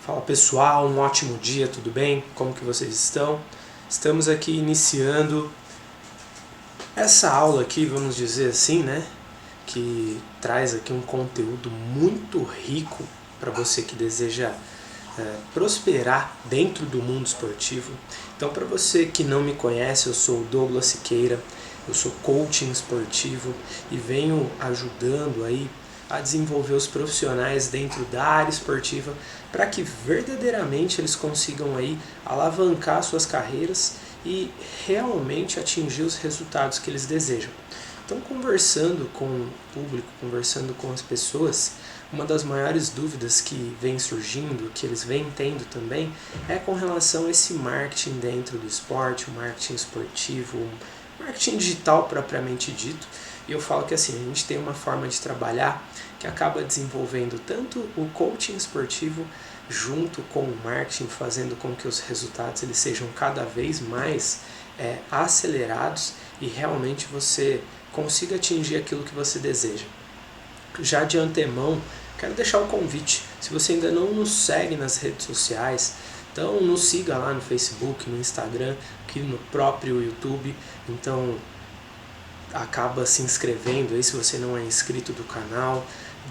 Fala pessoal, um ótimo dia, tudo bem? Como que vocês estão? Estamos aqui iniciando essa aula aqui, vamos dizer assim, né? Que traz aqui um conteúdo muito rico para você que deseja prosperar dentro do mundo esportivo. Então, para você que não me conhece, eu sou o Douglas Siqueira, eu sou coaching esportivo e venho ajudando aí a desenvolver os profissionais dentro da área esportiva para que verdadeiramente eles consigam aí alavancar suas carreiras e realmente atingir os resultados que eles desejam. Então, conversando com o público, conversando com as pessoas, uma das maiores dúvidas que vem surgindo, que eles vêm tendo também, é com relação a esse marketing dentro do esporte, o marketing esportivo, o marketing digital propriamente dito. E eu falo que assim, a gente tem uma forma de trabalhar que acaba desenvolvendo tanto o coaching esportivo junto com o marketing, fazendo com que os resultados eles sejam cada vez mais acelerados e realmente você consiga atingir aquilo que você deseja. Já de antemão, quero deixar o convite, se você ainda não nos segue nas redes sociais, então nos siga lá no Facebook, no Instagram, aqui no próprio YouTube, então acaba se inscrevendo aí se você não é inscrito do canal,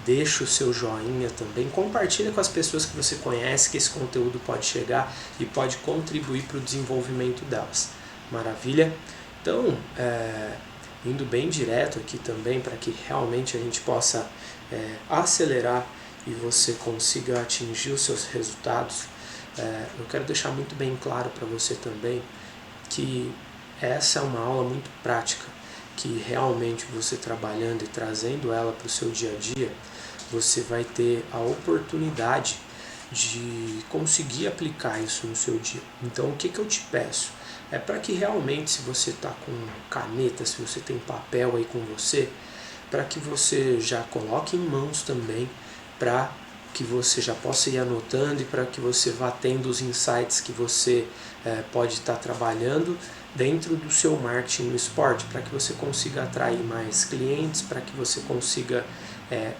deixa o seu joinha também, compartilha com as pessoas que você conhece que esse conteúdo pode chegar e pode contribuir para o desenvolvimento delas. Maravilha? Então, indo bem direto aqui também para que realmente a gente possa acelerar e você consiga atingir os seus resultados, eu quero deixar muito bem claro para você também que essa é uma aula muito prática, que realmente você trabalhando e trazendo ela para o seu dia a dia, você vai ter a oportunidade de conseguir aplicar isso no seu dia. Então o que eu te peço? É para que realmente, se você está com caneta, se você tem papel aí com você, para que você já coloque em mãos também, para que você já possa ir anotando e para que você vá tendo os insights que você pode estar trabalhando dentro do seu marketing no esporte, para que você consiga atrair mais clientes, para que você consiga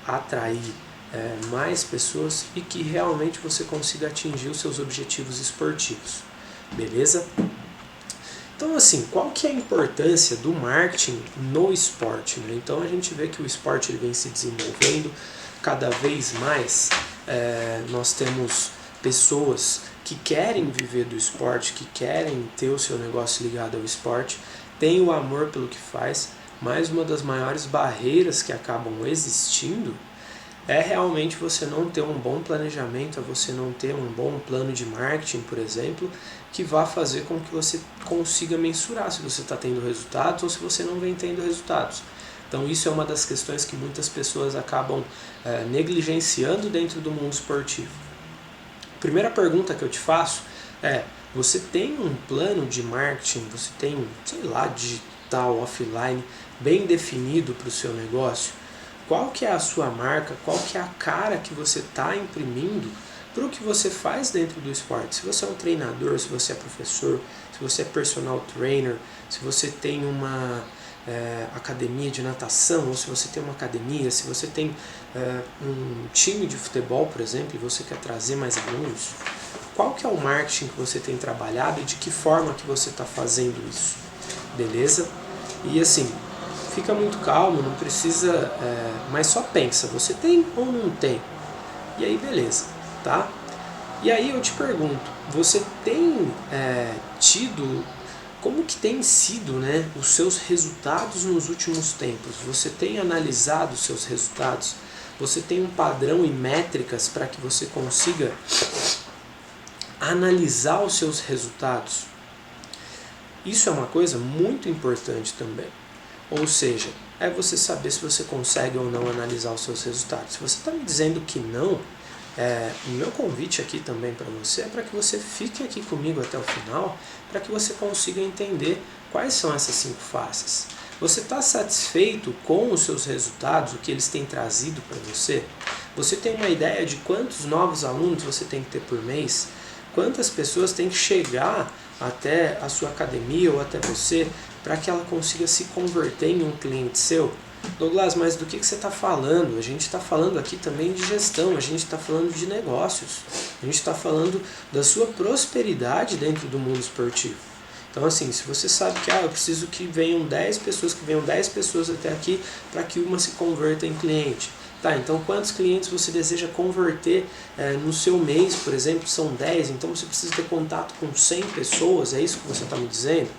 atrair mais pessoas e que realmente você consiga atingir os seus objetivos esportivos. Beleza? Então, assim, qual que é a importância do marketing no esporte? Né? Então, a gente vê que o esporte ele vem se desenvolvendo cada vez mais. Nós temos pessoas que querem viver do esporte, que querem ter o seu negócio ligado ao esporte, têm o amor pelo que faz, mas uma das maiores barreiras que acabam existindo é realmente você não ter um bom planejamento, é você não ter um bom plano de marketing, por exemplo, que vá fazer com que você consiga mensurar se você está tendo resultados ou se você não vem tendo resultados. Então isso é uma das questões que muitas pessoas acabam negligenciando dentro do mundo esportivo. A primeira pergunta que eu te faço é, você tem um plano de marketing, você tem, sei lá, digital, offline, bem definido para o seu negócio? Qual que é a sua marca, qual que é a cara que você está imprimindo para o que você faz dentro do esporte? Se você é um treinador, se você é professor, se você é personal trainer, se você tem uma academia de natação, ou se você tem uma academia, se você tem um time de futebol, por exemplo, e você quer trazer mais alunos, qual que é o marketing que você tem trabalhado e de que forma que você está fazendo isso? Beleza? E assim, fica muito calmo, não precisa, mas só pensa, você tem ou não tem? E aí beleza, tá? E aí eu te pergunto, você tem tido, como que tem sido, né, os seus resultados nos últimos tempos? Você tem analisado os seus resultados? Você tem um padrão e métricas para que você consiga analisar os seus resultados? Isso é uma coisa muito importante também. Ou seja, é você saber se você consegue ou não analisar os seus resultados. Se você está me dizendo que não, o meu convite aqui também para você é para que você fique aqui comigo até o final, para que você consiga entender quais são essas 5 faces. Você está satisfeito com os seus resultados, o que eles têm trazido para você? Você tem uma ideia de quantos novos alunos você tem que ter por mês? Quantas pessoas têm que chegar até a sua academia ou até você para que ela consiga se converter em um cliente seu? Douglas, mas do que você está falando? A gente está falando aqui também de gestão, a gente está falando de negócios, a gente está falando da sua prosperidade dentro do mundo esportivo. Então assim, se você sabe que eu preciso que venham 10 pessoas até aqui para que uma se converta em cliente. Tá, então quantos clientes você deseja converter no seu mês, por exemplo, são 10, então você precisa ter contato com 100 pessoas, é isso que você está me dizendo?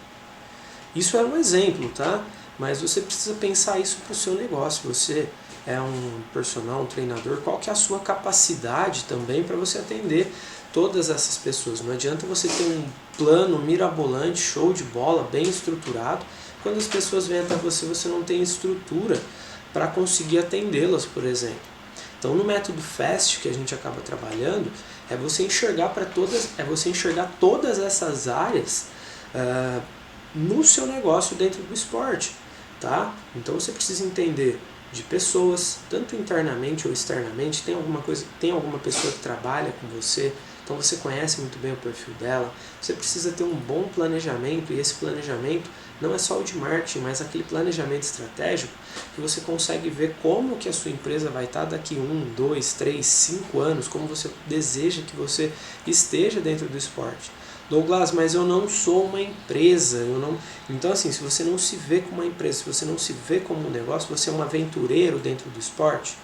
Isso é um exemplo, tá? Mas você precisa pensar isso para o seu negócio. Você é um personal, um treinador, qual que é a sua capacidade também para você atender todas essas pessoas? Não adianta você ter um plano mirabolante, show de bola, bem estruturado, quando as pessoas vêm até você, você não tem estrutura para conseguir atendê-las, por exemplo. Então, no método FAST que a gente acaba trabalhando, é você enxergar todas essas áreas no seu negócio dentro do esporte, tá? Então você precisa entender de pessoas, tanto internamente ou externamente. Tem alguma pessoa que trabalha com você, então você conhece muito bem o perfil dela. Você precisa ter um bom planejamento, e esse planejamento não é só o de marketing, mas aquele planejamento estratégico que você consegue ver como que a sua empresa vai estar daqui 1, 2, 3, 5 anos, como você deseja que você esteja dentro do esporte. Douglas, mas eu não sou uma empresa, Então assim, se você não se vê como uma empresa, se você não se vê como um negócio, você é um aventureiro dentro do esporte,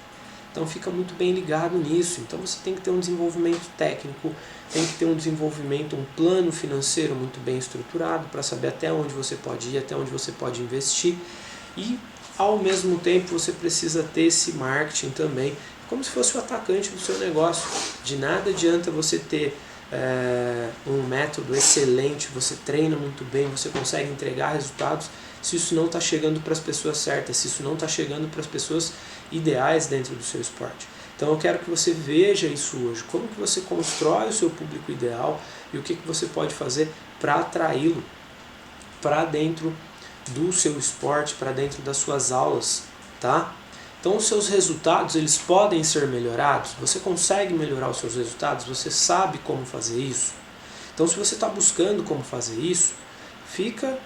então fica muito bem ligado nisso. Então você tem que ter um desenvolvimento técnico, tem que ter um desenvolvimento, um plano financeiro muito bem estruturado para saber até onde você pode ir, até onde você pode investir, e ao mesmo tempo você precisa ter esse marketing também, como se fosse o atacante do seu negócio. De nada adianta você ter um método excelente, você treina muito bem, você consegue entregar resultados, se isso não está chegando para as pessoas certas, se isso não está chegando para as pessoas ideais dentro do seu esporte. Então eu quero que você veja isso hoje, como que você constrói o seu público ideal e o que você pode fazer para atraí-lo para dentro do seu esporte, para dentro das suas aulas, tá? Então os seus resultados, eles podem ser melhorados, você consegue melhorar os seus resultados, você sabe como fazer isso. Então se você está buscando como fazer isso, fica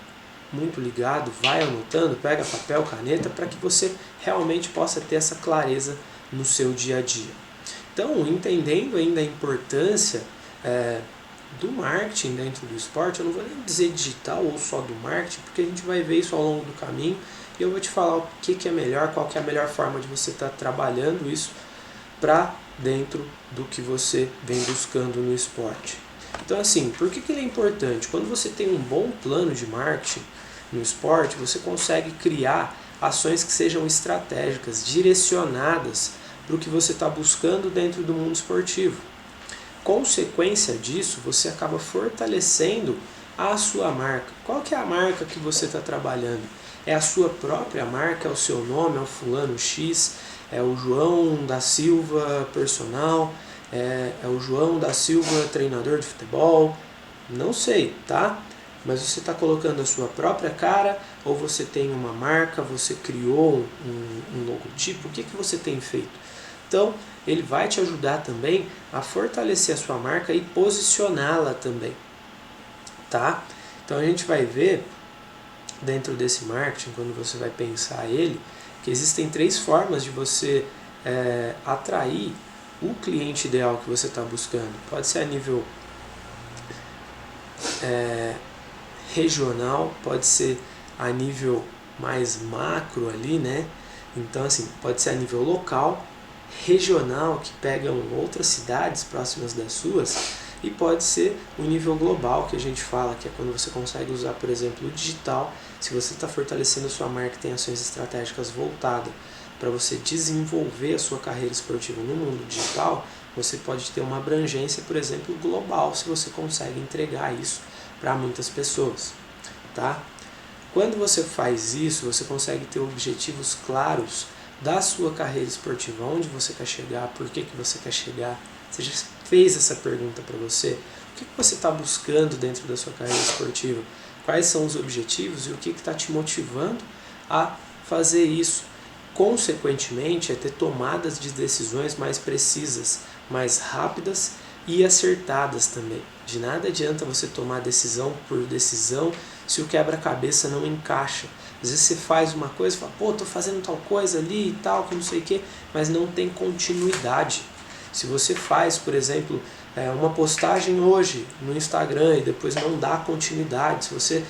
muito ligado, vai anotando, pega papel, caneta, para que você realmente possa ter essa clareza no seu dia a dia. Então, entendendo ainda a importância do marketing dentro do esporte, eu não vou nem dizer digital ou só do marketing, porque a gente vai ver isso ao longo do caminho, e eu vou te falar o que é melhor, qual que é a melhor forma de você estar trabalhando isso para dentro do que você vem buscando no esporte. Então assim, por que ele é importante? Quando você tem um bom plano de marketing no esporte, você consegue criar ações que sejam estratégicas, direcionadas para o que você está buscando dentro do mundo esportivo. Consequência disso, você acaba fortalecendo a sua marca. Qual que é a marca que você está trabalhando? É a sua própria marca, é o seu nome, é o fulano X, é o João da Silva personal, é o João da Silva treinador de futebol, não sei, tá? Mas você está colocando a sua própria cara, ou você tem uma marca, você criou um logotipo, o que você tem feito? Então, ele vai te ajudar também a fortalecer a sua marca e posicioná-la também, tá? Então a gente vai ver dentro desse marketing, quando você vai pensar ele, que existem 3 formas de você atrair o cliente ideal que você está buscando. Pode ser a nível regional, pode ser a nível mais macro ali, né? Então assim, pode ser a nível local, regional, que pegam outras cidades próximas das suas, e pode ser o nível global, que a gente fala, que é quando você consegue usar, por exemplo, o digital. Se você está fortalecendo a sua marca, tem ações estratégicas voltadas para você desenvolver a sua carreira esportiva no mundo digital, você pode ter uma abrangência, por exemplo, global, se você consegue entregar isso para muitas pessoas, tá? Quando você faz isso, você consegue ter objetivos claros da sua carreira esportiva, onde você quer chegar, por que você quer chegar. Você já fez essa pergunta para você? O que você está buscando dentro da sua carreira esportiva? Quais são os objetivos e o que está te motivando a fazer isso? Consequentemente, é ter tomadas de decisões mais precisas, mais rápidas e acertadas também. De nada adianta você tomar decisão por decisão se o quebra-cabeça não encaixa. Às vezes você faz uma coisa e fala, pô, tô fazendo tal coisa ali e tal, que não sei o que, mas não tem continuidade. Se você faz, por exemplo, uma postagem hoje no Instagram e depois não dá continuidade, se você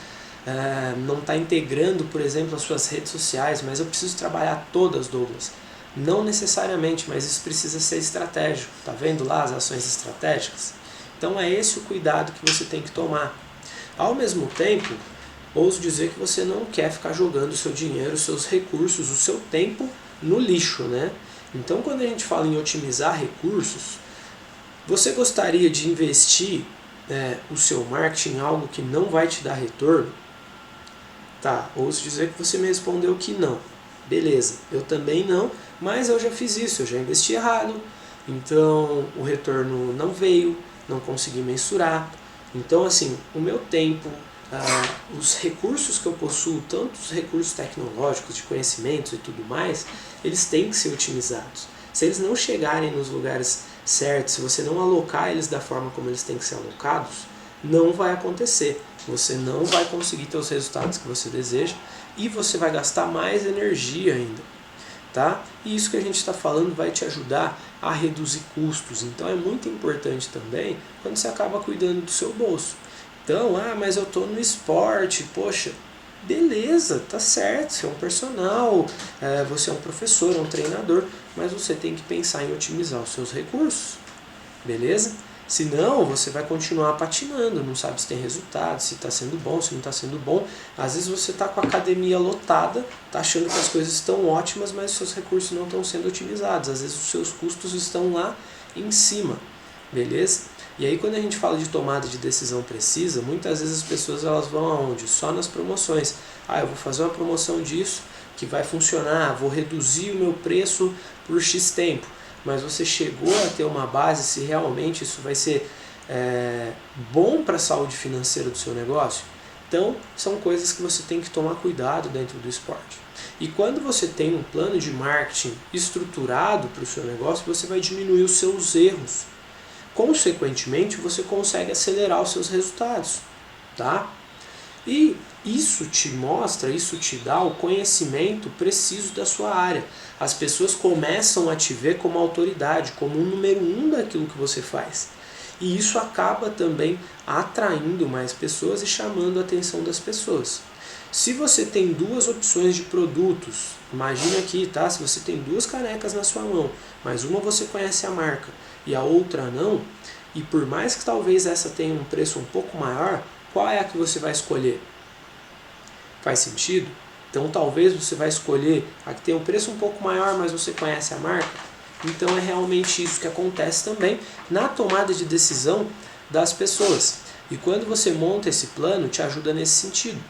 não está integrando, por exemplo, as suas redes sociais, mas eu preciso trabalhar todas, Douglas. Não necessariamente, mas isso precisa ser estratégico. Tá vendo lá as ações estratégicas? Então é esse o cuidado que você tem que tomar. Ao mesmo tempo, ouso dizer que você não quer ficar jogando o seu dinheiro, os seus recursos, o seu tempo no lixo, né? Então quando a gente fala em otimizar recursos, você gostaria de investir o seu marketing em algo que não vai te dar retorno? Tá, ouço dizer que você me respondeu que não. Beleza, eu também não, mas eu já fiz isso, eu já investi errado, então o retorno não veio, não consegui mensurar. Então, assim, o meu tempo, os recursos que eu possuo, tanto os recursos tecnológicos, de conhecimentos e tudo mais, eles têm que ser otimizados. Se eles não chegarem nos lugares certos, se você não alocar eles da forma como eles têm que ser alocados, não vai acontecer. Você não vai conseguir ter os resultados que você deseja e você vai gastar mais energia ainda. Tá? E isso que a gente está falando vai te ajudar a reduzir custos. Então é muito importante também quando você acaba cuidando do seu bolso. Então, mas eu estou no esporte, poxa, beleza, tá certo, você é um personal, você é um professor, é um treinador, mas você tem que pensar em otimizar os seus recursos, beleza? Senão você vai continuar patinando, não sabe se tem resultado, se está sendo bom, se não está sendo bom. Às vezes você está com a academia lotada, está achando que as coisas estão ótimas, mas os seus recursos não estão sendo otimizados. Às vezes os seus custos estão lá em cima, beleza? E aí quando a gente fala de tomada de decisão precisa, muitas vezes as pessoas elas vão aonde? Só nas promoções. Eu vou fazer uma promoção disso que vai funcionar, vou reduzir o meu preço por X tempo. Mas você chegou a ter uma base se realmente isso vai ser bom para a saúde financeira do seu negócio? Então, são coisas que você tem que tomar cuidado dentro do esporte. E quando você tem um plano de marketing estruturado para o seu negócio, você vai diminuir os seus erros. Consequentemente, você consegue acelerar os seus resultados. Tá? E isso te mostra, isso te dá o conhecimento preciso da sua área. As pessoas começam a te ver como autoridade, como um número 1 daquilo que você faz. E isso acaba também atraindo mais pessoas e chamando a atenção das pessoas. Se você tem duas opções de produtos, imagine aqui, tá? Se você tem duas canecas na sua mão, mas uma você conhece a marca e a outra não, e por mais que talvez essa tenha um preço um pouco maior, qual é a que você vai escolher? Faz sentido? Então talvez você vai escolher a que tem um preço um pouco maior, mas você conhece a marca. Então é realmente isso que acontece também na tomada de decisão das pessoas. E quando você monta esse plano, te ajuda nesse sentido.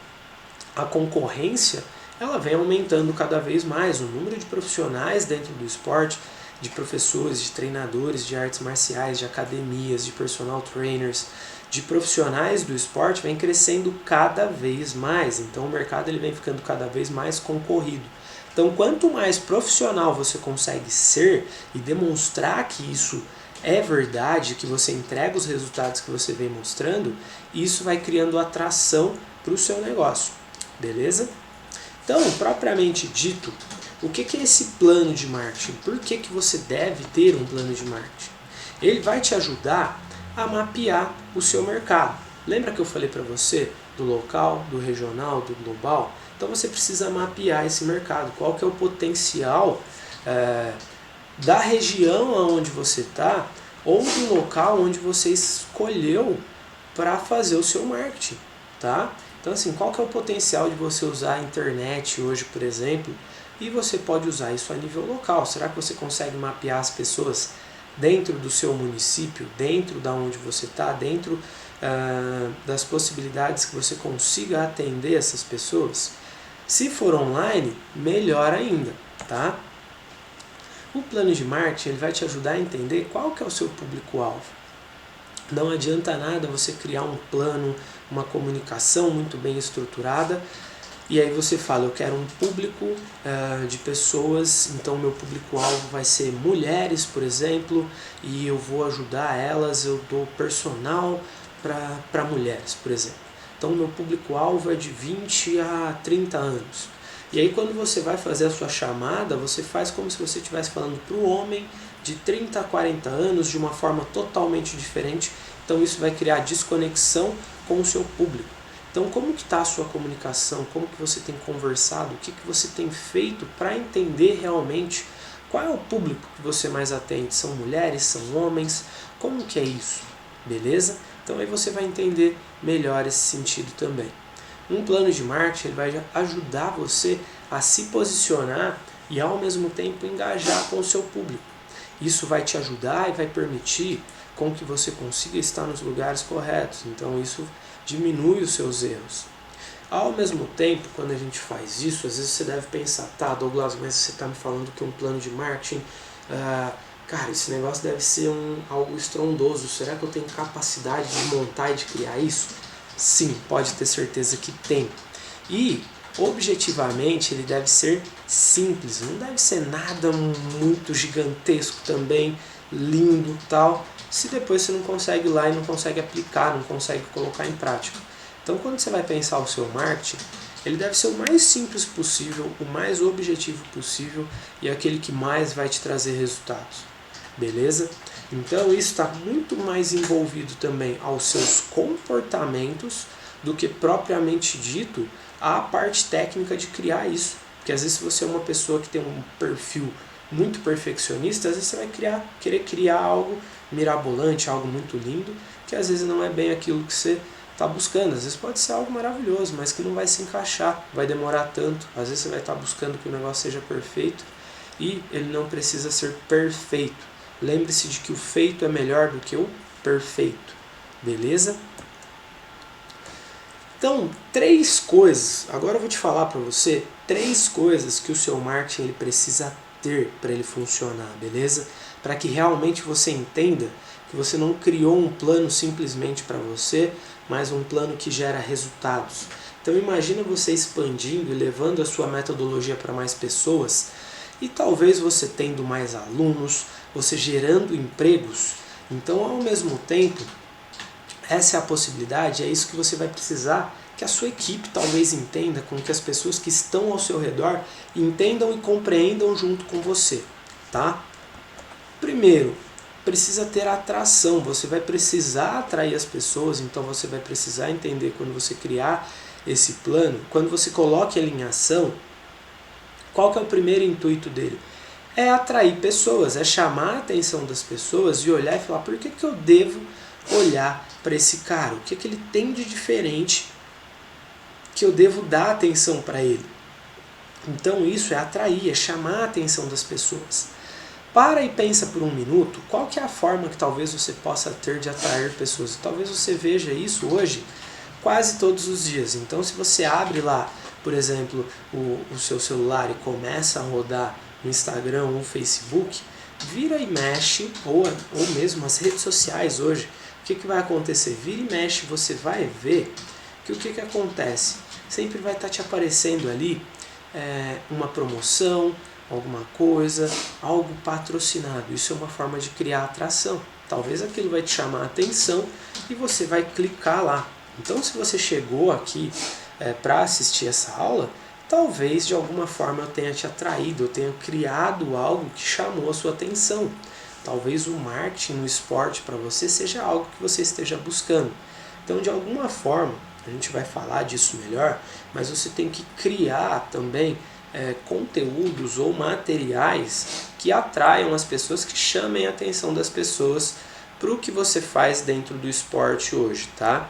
A concorrência, ela vem aumentando cada vez mais. O número de profissionais dentro do esporte, de professores, de treinadores de artes marciais, de academias, de personal trainers, de profissionais do esporte vem crescendo cada vez mais. Então o mercado ele vem ficando cada vez mais concorrido. Então quanto mais profissional você consegue ser e demonstrar que isso é verdade, que você entrega os resultados que você vem mostrando, isso vai criando atração para o seu negócio. Beleza? Então, propriamente dito, o que é esse plano de marketing? Por que você deve ter um plano de marketing? Ele vai te ajudar a mapear o seu mercado. Lembra que eu falei para você do local, do regional, do global? Então você precisa mapear esse mercado. Qual que é o potencial da região onde você está ou do local onde você escolheu para fazer o seu marketing, tá? Então assim, qual que é o potencial de você usar a internet hoje, por exemplo, e você pode usar isso a nível local? Será que você consegue mapear as pessoas dentro do seu município, dentro da onde você está, dentro das possibilidades que você consiga atender essas pessoas? Se for online, melhor ainda, tá? O plano de marketing ele vai te ajudar a entender qual que é o seu público-alvo. Não adianta nada você criar um plano, uma comunicação muito bem estruturada, e aí você fala, eu quero um público de pessoas, então meu público-alvo vai ser mulheres, por exemplo, e eu vou ajudar elas, eu dou personal para mulheres, por exemplo. Então meu público-alvo é de 20 a 30 anos. E aí quando você vai fazer a sua chamada, você faz como se você estivesse falando para o homem de 30 a 40 anos, de uma forma totalmente diferente. Então isso vai criar desconexão com o seu público. Então como que está a sua comunicação? Como que você tem conversado? O que você tem feito para entender realmente qual é o público que você mais atende? São mulheres? São homens? Como que é isso? Beleza? Então aí você vai entender melhor esse sentido também. Um plano de marketing ele vai ajudar você a se posicionar e ao mesmo tempo engajar com o seu público. Isso vai te ajudar e vai permitir com que você consiga estar nos lugares corretos. Então isso diminui os seus erros. Ao mesmo tempo, quando a gente faz isso, às vezes você deve pensar, tá, Douglas, mas você está me falando que um plano de marketing, cara, esse negócio deve ser algo estrondoso. Será que eu tenho capacidade de montar e de criar isso? Sim, pode ter certeza que tem. E, objetivamente, ele deve ser simples, não deve ser nada muito gigantesco também, lindo tal, se depois você não consegue ir lá e não consegue aplicar, não consegue colocar em prática. Então, quando você vai pensar o seu marketing, ele deve ser o mais simples possível, o mais objetivo possível e aquele que mais vai te trazer resultados. Beleza? Então isso está muito mais envolvido também aos seus comportamentos do que propriamente dito a parte técnica de criar isso. Porque às vezes se você é uma pessoa que tem um perfil muito perfeccionista, às vezes você vai querer criar algo mirabolante, algo muito lindo, que às vezes não é bem aquilo que você está buscando. Às vezes pode ser algo maravilhoso, mas que não vai se encaixar, vai demorar tanto. Às vezes você vai estar buscando que o negócio seja perfeito e ele não precisa ser perfeito. Lembre-se de que o feito é melhor do que o perfeito, beleza? Então, 3 coisas, agora eu vou te falar para você 3 coisas que o seu marketing ele precisa ter para ele funcionar, beleza? Para que realmente você entenda que você não criou um plano simplesmente para você, mas um plano que gera resultados. Então imagina você expandindo e levando a sua metodologia para mais pessoas e talvez você tendo mais alunos, você gerando empregos. Então ao mesmo tempo, essa é a possibilidade, é isso que você vai precisar que a sua equipe talvez entenda, com que as pessoas que estão ao seu redor entendam e compreendam junto com você, tá? Primeiro, precisa ter atração, você vai precisar atrair as pessoas, então você vai precisar entender quando você criar esse plano, quando você coloca ele em ação, qual que é o primeiro intuito dele? É atrair pessoas, é chamar a atenção das pessoas e olhar e falar, por que eu devo olhar para esse cara? O que ele tem de diferente que eu devo dar atenção para ele? Então isso é atrair, é chamar a atenção das pessoas. Para e pensa por um minuto, qual que é a forma que talvez você possa ter de atrair pessoas? Talvez você veja isso hoje quase todos os dias. Então se você abre lá, por exemplo, o seu celular e começa a rodar no Instagram ou no Facebook, vira e mexe, ou mesmo as redes sociais hoje, o que vai acontecer? Vira e mexe, você vai ver que o que acontece? Sempre vai estar te aparecendo ali uma promoção, alguma coisa, algo patrocinado. Isso é uma forma de criar atração. Talvez aquilo vai te chamar a atenção e você vai clicar lá. Então se você chegou aqui para assistir essa aula, talvez de alguma forma eu tenha te atraído, eu tenha criado algo que chamou a sua atenção. Talvez o marketing no esporte para você seja algo que você esteja buscando. Então de alguma forma, a gente vai falar disso melhor, mas você tem que criar também conteúdos ou materiais que atraiam as pessoas, que chamem a atenção das pessoas para o que você faz dentro do esporte hoje, tá?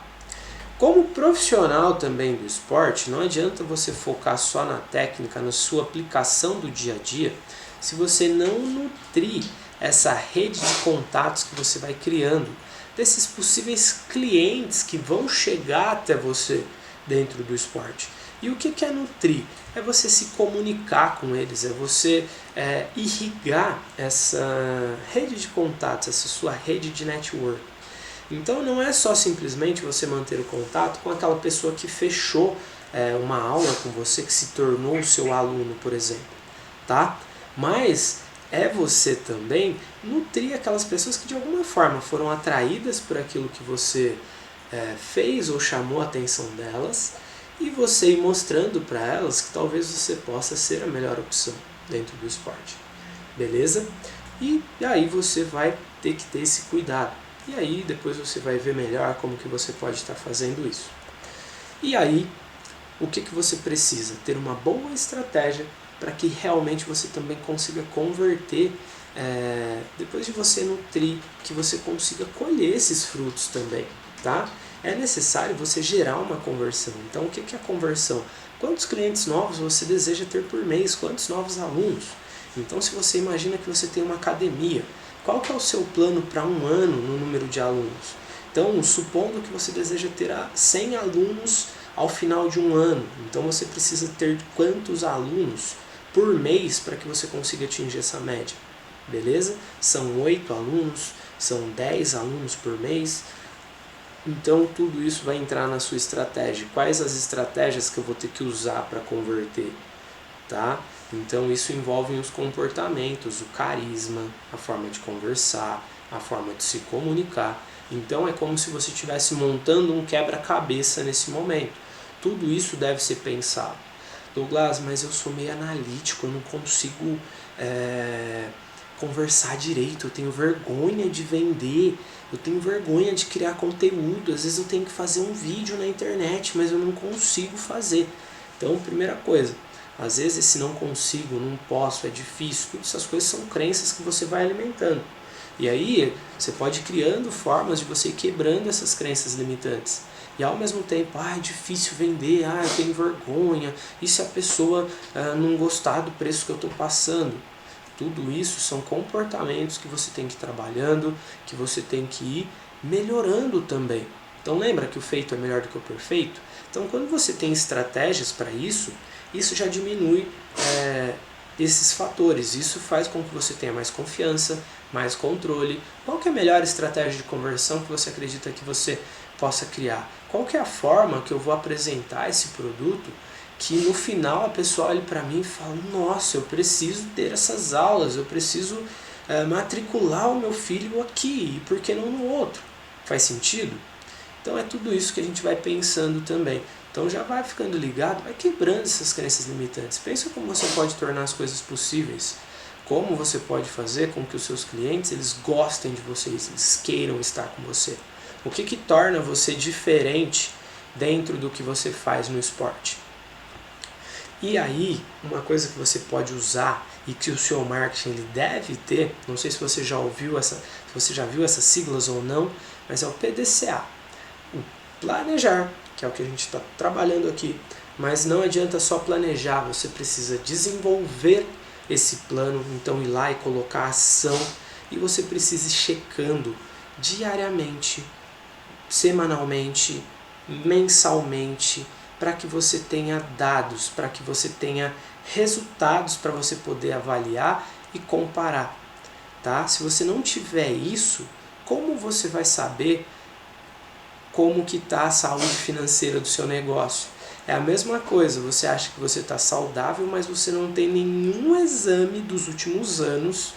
Como profissional também do esporte, não adianta você focar só na técnica, na sua aplicação do dia a dia, se você não nutrir essa rede de contatos que você vai criando, desses possíveis clientes que vão chegar até você dentro do esporte. E o que é nutrir? É você se comunicar com eles, é você irrigar essa rede de contatos, essa sua rede de network. Então não é só simplesmente você manter o contato com aquela pessoa que fechou uma aula com você, que se tornou o seu aluno, por exemplo, tá? Mas é você também nutrir aquelas pessoas que de alguma forma foram atraídas por aquilo que você fez ou chamou a atenção delas e você ir mostrando para elas que talvez você possa ser a melhor opção dentro do esporte, beleza? E aí você vai ter que ter esse cuidado. E aí depois você vai ver melhor como que você pode estar fazendo isso. E aí, o que você precisa? Ter uma boa estratégia para que realmente você também consiga converter, depois de você nutrir, que você consiga colher esses frutos também, tá? É necessário você gerar uma conversão. Então, o que é a conversão? Quantos clientes novos você deseja ter por mês? Quantos novos alunos? Então, se você imagina que você tem uma academia, qual que é o seu plano para um ano no número de alunos? Então, supondo que você deseja ter 100 alunos ao final de um ano, então você precisa ter quantos alunos por mês para que você consiga atingir essa média? Beleza? São 8 alunos, são 10 alunos por mês. Então, tudo isso vai entrar na sua estratégia. Quais as estratégias que eu vou ter que usar para converter? Tá? Então isso envolve os comportamentos, o carisma, a forma de conversar, a forma de se comunicar. Então é como se você estivesse montando um quebra-cabeça nesse momento. Tudo isso deve ser pensado. Douglas, mas eu sou meio analítico, eu não consigo conversar direito, eu tenho vergonha de vender, eu tenho vergonha de criar conteúdo, às vezes eu tenho que fazer um vídeo na internet, mas eu não consigo fazer. Então, primeira coisa, às vezes esse não consigo, não posso, é difícil, todas essas coisas são crenças que você vai alimentando. E aí você pode ir criando formas de você ir quebrando essas crenças limitantes. E ao mesmo tempo, é difícil vender, eu tenho vergonha, e se a pessoa não gostar do preço que eu estou passando? Tudo isso são comportamentos que você tem que ir trabalhando, que você tem que ir melhorando também. Então lembra que o feito é melhor do que o perfeito? Então quando você tem estratégias para isso, isso já diminui esses fatores. Isso faz com que você tenha mais confiança, mais controle. Qual que é a melhor estratégia de conversão que você acredita que você possa criar? Qual que é a forma que eu vou apresentar esse produto que no final a pessoa olhe para mim e fala: nossa, eu preciso ter essas aulas, eu preciso matricular o meu filho aqui, e por que não no outro? Faz sentido? Então é tudo isso que a gente vai pensando também. Então já vai ficando ligado, vai quebrando essas crenças limitantes. Pensa como você pode tornar as coisas possíveis. Como você pode fazer com que os seus clientes eles gostem de você, eles queiram estar com você. O que torna você diferente dentro do que você faz no esporte. E aí, uma coisa que você pode usar e que o seu marketing ele deve ter, não sei se você já ouviu se você já viu essas siglas ou não, mas é o PDCA. O planejar, que é o que a gente está trabalhando aqui, mas não adianta só planejar, você precisa desenvolver esse plano, então ir lá e colocar ação, e você precisa ir checando diariamente, semanalmente, mensalmente, para que você tenha dados, para que você tenha resultados para você poder avaliar e comparar. Tá? Se você não tiver isso, como você vai saber como que está a saúde financeira do seu negócio? É a mesma coisa, você acha que você está saudável, mas você não tem nenhum exame dos últimos anos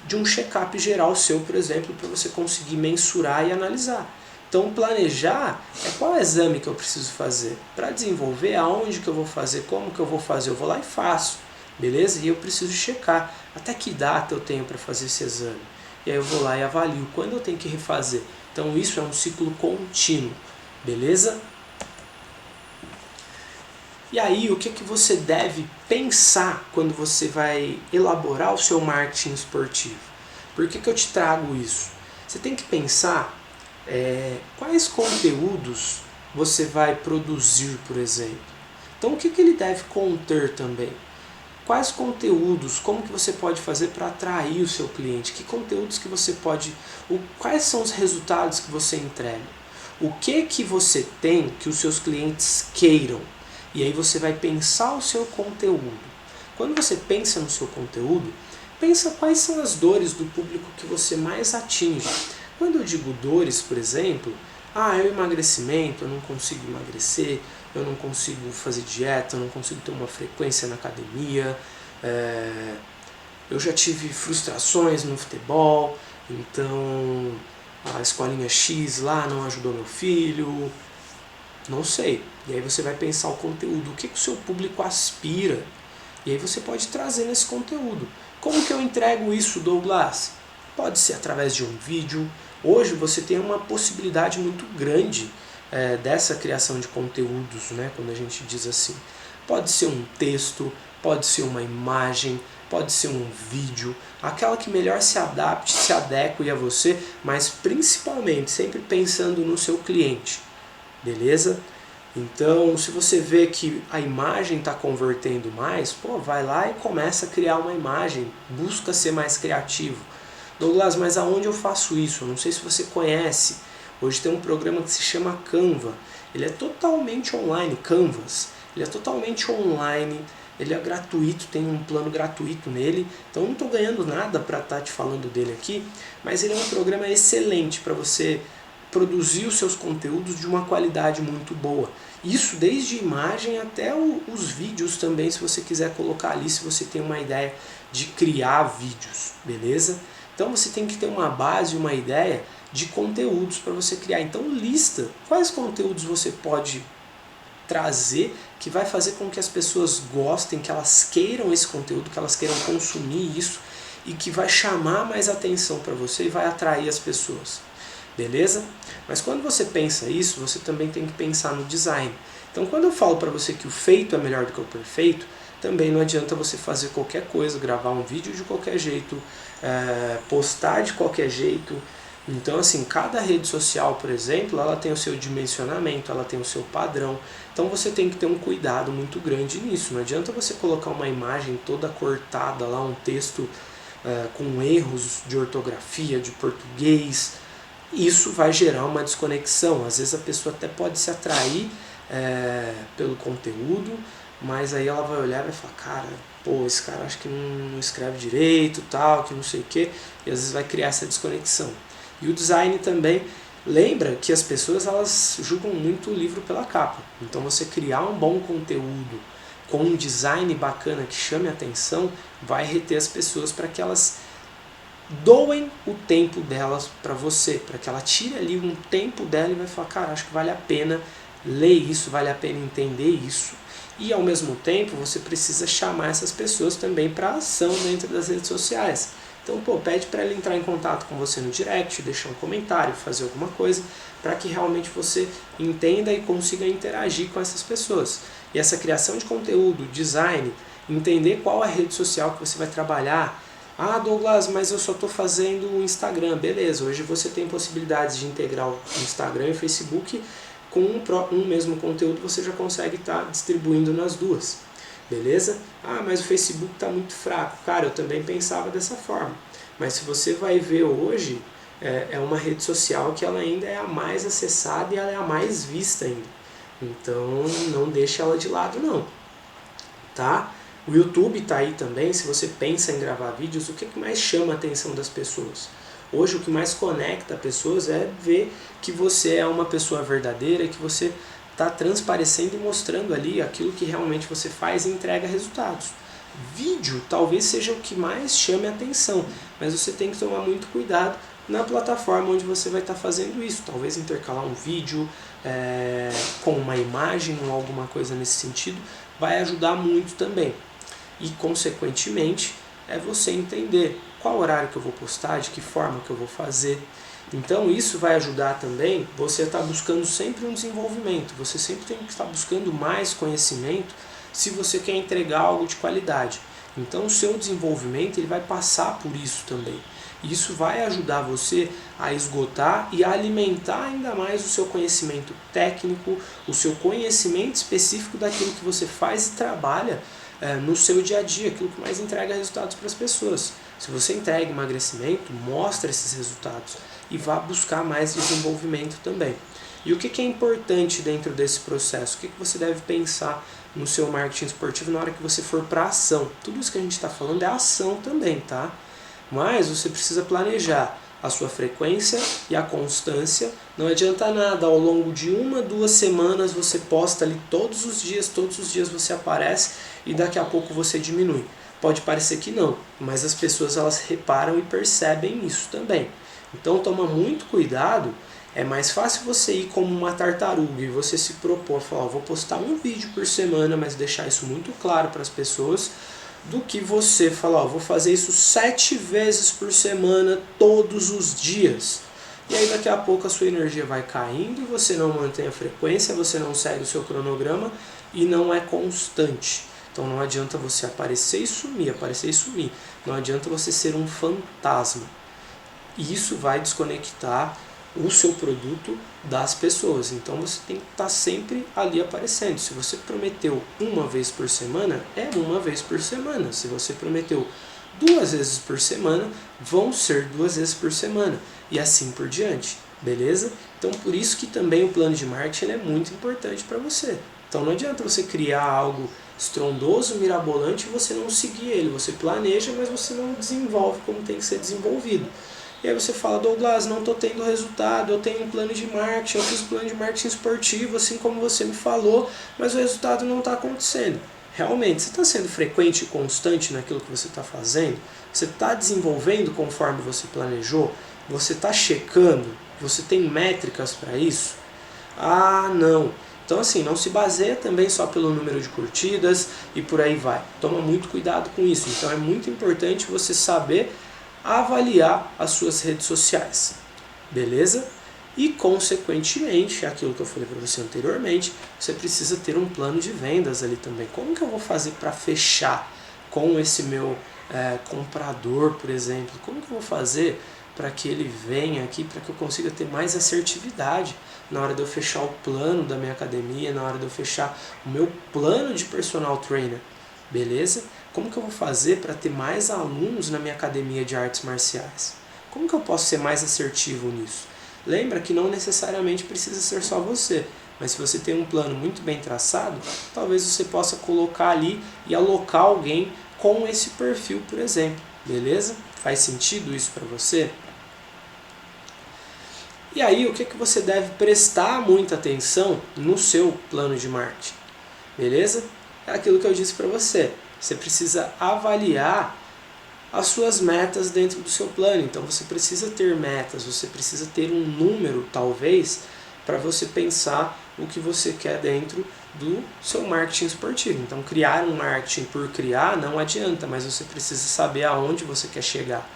de um check-up geral seu, por exemplo, para você conseguir mensurar e analisar. Então, planejar é qual exame que eu preciso fazer. Para desenvolver, aonde que eu vou fazer, como que eu vou fazer, eu vou lá e faço, beleza? E eu preciso checar até que data eu tenho para fazer esse exame. E aí eu vou lá e avalio quando eu tenho que refazer. Então, isso é um ciclo contínuo, beleza? E aí, o que você deve pensar quando você vai elaborar o seu marketing esportivo? Por que eu te trago isso? Você tem que pensar quais conteúdos você vai produzir, por exemplo. Então, o que ele deve conter também? Quais conteúdos, como que você pode fazer para atrair o seu cliente? Que conteúdos que você pode... Quais são os resultados que você entrega? O que você tem que os seus clientes queiram? E aí você vai pensar o seu conteúdo. Quando você pensa no seu conteúdo, pensa quais são as dores do público que você mais atinge. Quando eu digo dores, por exemplo, é o emagrecimento, eu não consigo emagrecer, eu não consigo fazer dieta, eu não consigo ter uma frequência na academia, eu já tive frustrações no futebol, então a escolinha X lá não ajudou meu filho, Não sei. E aí você vai pensar o conteúdo, o que o seu público aspira. E aí você pode trazer nesse conteúdo. Como que eu entrego isso, Douglas? Pode ser através de um vídeo. Hoje você tem uma possibilidade muito grande dessa criação de conteúdos, né? Quando a gente diz assim. Pode ser um texto, pode ser uma imagem, pode ser um vídeo, aquela que melhor se adapte, se adeque a você, mas principalmente sempre pensando no seu cliente, beleza? Então, se você vê que a imagem está convertendo mais, pô, vai lá e começa a criar uma imagem, busca ser mais criativo. Douglas, mas aonde eu faço isso? Eu não sei se você conhece. Hoje tem um programa que se chama Canva. Ele é totalmente online, Canvas. Ele é totalmente online, ele é gratuito, tem um plano gratuito nele. Então eu não estou ganhando nada para estar te falando dele aqui, mas ele é um programa excelente para você produzir os seus conteúdos de uma qualidade muito boa. Isso desde imagem até os vídeos também, se você quiser colocar ali, se você tem uma ideia de criar vídeos, beleza? Então você tem que ter uma base, uma ideia de conteúdos para você criar. Então lista quais conteúdos você pode trazer que vai fazer com que as pessoas gostem, que elas queiram esse conteúdo, que elas queiram consumir isso e que vai chamar mais atenção para você e vai atrair as pessoas. Beleza? Mas quando você pensa isso, você também tem que pensar no design. Então quando eu falo para você que o feito é melhor do que o perfeito, também não adianta você fazer qualquer coisa, gravar um vídeo de qualquer jeito, postar de qualquer jeito. Então assim, cada rede social, por exemplo, ela tem o seu dimensionamento, ela tem o seu padrão. Então você tem que ter um cuidado muito grande nisso. Não adianta você colocar uma imagem toda cortada lá, um texto com erros de ortografia, de português. Isso vai gerar uma desconexão. Às vezes a pessoa até pode se atrair pelo conteúdo, mas aí ela vai olhar e vai falar, cara, pô, esse cara acho que não escreve direito, tal, que não sei o quê, e às vezes vai criar essa desconexão. E o design também, lembra que as pessoas elas julgam muito o livro pela capa. Então você criar um bom conteúdo com um design bacana que chame a atenção, vai reter as pessoas para que elas doem o tempo delas para você, para que ela tire ali um tempo dela e vai falar, cara, acho que vale a pena ler isso, vale a pena entender isso. E ao mesmo tempo você precisa chamar essas pessoas também para ação dentro das redes sociais. Então, pô, pede para ela entrar em contato com você no direct, deixar um comentário, fazer alguma coisa, para que realmente você entenda e consiga interagir com essas pessoas. E essa criação de conteúdo, design, entender qual é a rede social que você vai trabalhar. Ah, Douglas, mas eu só estou fazendo o Instagram. Beleza, hoje você tem possibilidades de integrar o Instagram e o Facebook com um mesmo conteúdo, você já consegue estar distribuindo nas duas. Beleza? Ah, mas o Facebook está muito fraco. Cara, eu também pensava dessa forma. Mas se você vai ver hoje, é uma rede social que ela ainda é a mais acessada e ela é a mais vista ainda. Então não deixe ela de lado não. Tá? O YouTube está aí também, se você pensa em gravar vídeos, o que mais chama a atenção das pessoas? Hoje o que mais conecta pessoas é ver que você é uma pessoa verdadeira, que você está transparecendo e mostrando ali aquilo que realmente você faz e entrega resultados. Vídeo talvez seja o que mais chame a atenção, mas você tem que tomar muito cuidado na plataforma onde você vai estar fazendo isso. Talvez intercalar um vídeo com uma imagem ou alguma coisa nesse sentido vai ajudar muito também. E consequentemente é você entender qual horário que eu vou postar, de que forma que eu vou fazer. Então isso vai ajudar também você a estar buscando sempre um desenvolvimento, você sempre tem que estar buscando mais conhecimento se você quer entregar algo de qualidade. Então o seu desenvolvimento ele vai passar por isso também. E isso vai ajudar você a esgotar e a alimentar ainda mais o seu conhecimento técnico, o seu conhecimento específico daquilo que você faz e trabalha no seu dia a dia, aquilo que mais entrega resultados para as pessoas. Se você entrega emagrecimento, mostra esses resultados e vá buscar mais desenvolvimento também. E o que é importante dentro desse processo? O que você deve pensar no seu marketing esportivo na hora que você for para a ação? Tudo isso que a gente está falando é ação também, tá? Mas você precisa planejar a sua frequência e a constância. Não adianta nada, ao longo de 1, 2 semanas você posta ali todos os dias você aparece e daqui a pouco você diminui. Pode parecer que não, mas as pessoas elas reparam e percebem isso também. Então toma muito cuidado É mais fácil você ir como uma tartaruga e você se propor, falar, vou postar um vídeo por semana, mas deixar isso muito claro para as pessoas, do que você falar, vou fazer isso 7 vezes por semana, todos os dias. E aí daqui a pouco a sua energia vai caindo, você não mantém a frequência, você não segue o seu cronograma e não é constante. Então não adianta você aparecer e sumir, aparecer e sumir. Não adianta você ser um fantasma. E isso vai desconectar o seu produto das pessoas. Então você tem que estar sempre ali aparecendo. Se você prometeu uma vez por semana, é uma vez por semana. Se você prometeu 2 vezes por semana, vão ser 2 vezes por semana. E assim por diante. Beleza? Então por isso que também o plano de marketing é muito importante para você. Então não adianta você criar algo estrondoso, mirabolante e você não seguir ele. Você planeja, mas você não desenvolve como tem que ser desenvolvido. E aí você fala, Douglas, não estou tendo resultado, eu tenho um plano de marketing, eu fiz um plano de marketing esportivo, assim como você me falou, mas o resultado não está acontecendo. Realmente, você está sendo frequente e constante naquilo que você está fazendo? Você está desenvolvendo conforme você planejou? Você está checando? Você tem métricas para isso? Ah, não. Então assim, não se baseia também só pelo número de curtidas e por aí vai. Toma muito cuidado com isso. Então é muito importante você saber avaliar as suas redes sociais, beleza? E consequentemente, aquilo que eu falei para você anteriormente, você precisa ter um plano de vendas ali também. Como que eu vou fazer para fechar com esse meu comprador, por exemplo? Como que eu vou fazer para que ele venha aqui, para que eu consiga ter mais assertividade na hora de eu fechar o plano da minha academia, na hora de eu fechar o meu plano de personal trainer, beleza? Como que eu vou fazer para ter mais alunos na minha academia de artes marciais? Como que eu posso ser mais assertivo nisso? Lembra que não necessariamente precisa ser só você, mas se você tem um plano muito bem traçado, talvez você possa colocar ali e alocar alguém com esse perfil, por exemplo, beleza? Faz sentido isso para você? E aí, o que você deve prestar muita atenção no seu plano de marketing? Beleza? É aquilo que eu disse para você. Você precisa avaliar as suas metas dentro do seu plano. Então você precisa ter metas, você precisa ter um número, talvez, para você pensar o que você quer dentro do seu marketing esportivo. Então criar um marketing por criar não adianta, mas você precisa saber aonde você quer chegar.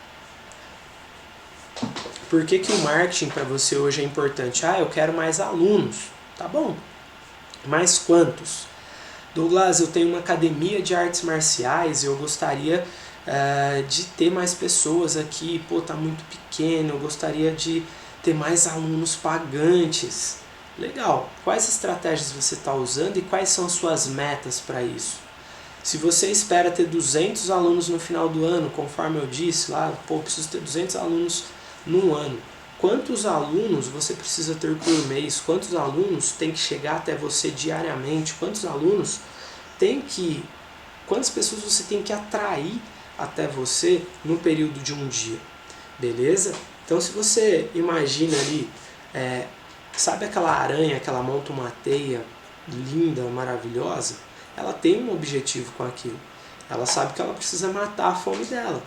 Por que o marketing para você hoje é importante? Ah, eu quero mais alunos. Tá bom. Mas quantos? Douglas, eu tenho uma academia de artes marciais e eu gostaria de ter mais pessoas aqui. Pô, tá muito pequeno, eu gostaria de ter mais alunos pagantes. Legal. Quais estratégias você está usando e quais são as suas metas para isso? Se você espera ter 200 alunos no final do ano, conforme eu disse lá, pô, preciso ter 200 alunos num ano. Quantos alunos você precisa ter por mês? Quantos alunos tem que chegar até você diariamente? Quantas pessoas você tem que atrair até você no período de um dia? Beleza? Então se você imagina ali, sabe aquela aranha que ela monta uma teia linda, maravilhosa? Ela tem um objetivo com aquilo. Ela sabe que ela precisa matar a fome dela.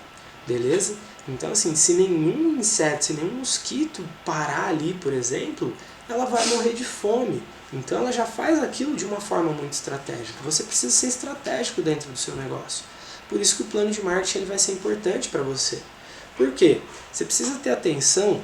Beleza? Então assim, se nenhum inseto, se nenhum mosquito parar ali, por exemplo, ela vai morrer de fome. Então ela já faz aquilo de uma forma muito estratégica. Você precisa ser estratégico dentro do seu negócio. Por isso que o plano de marketing ele vai ser importante para você. Por quê? Você precisa ter atenção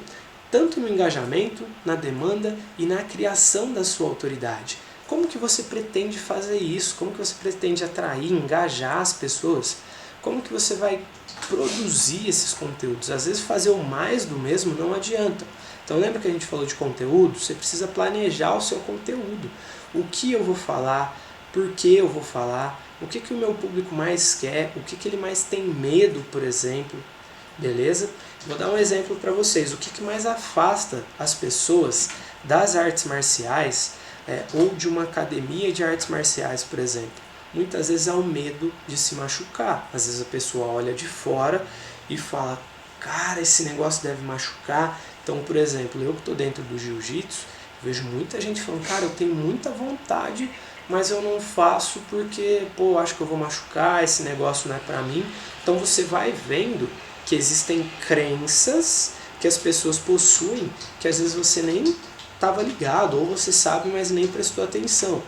tanto no engajamento, na demanda e na criação da sua autoridade. Como que você pretende fazer isso? Como que você pretende atrair, engajar as pessoas? Como que você vai produzir esses conteúdos? Às vezes fazer o mais do mesmo não adianta. Então lembra que a gente falou de conteúdo? Você precisa planejar o seu conteúdo. O que eu vou falar, por que eu vou falar, o que o meu público mais quer, o que ele mais tem medo, por exemplo. Beleza? Vou dar um exemplo para vocês. O que mais afasta as pessoas das artes marciais ou de uma academia de artes marciais, por exemplo? Muitas vezes é o medo de se machucar. Às vezes a pessoa olha de fora e fala, cara, esse negócio deve machucar. Então, por exemplo, eu que estou dentro do jiu-jitsu, vejo muita gente falando, cara, eu tenho muita vontade, mas eu não faço porque, pô, acho que eu vou machucar, esse negócio não é pra mim. Então você vai vendo que existem crenças que as pessoas possuem, que às vezes você nem estava ligado, ou você sabe, mas nem prestou atenção.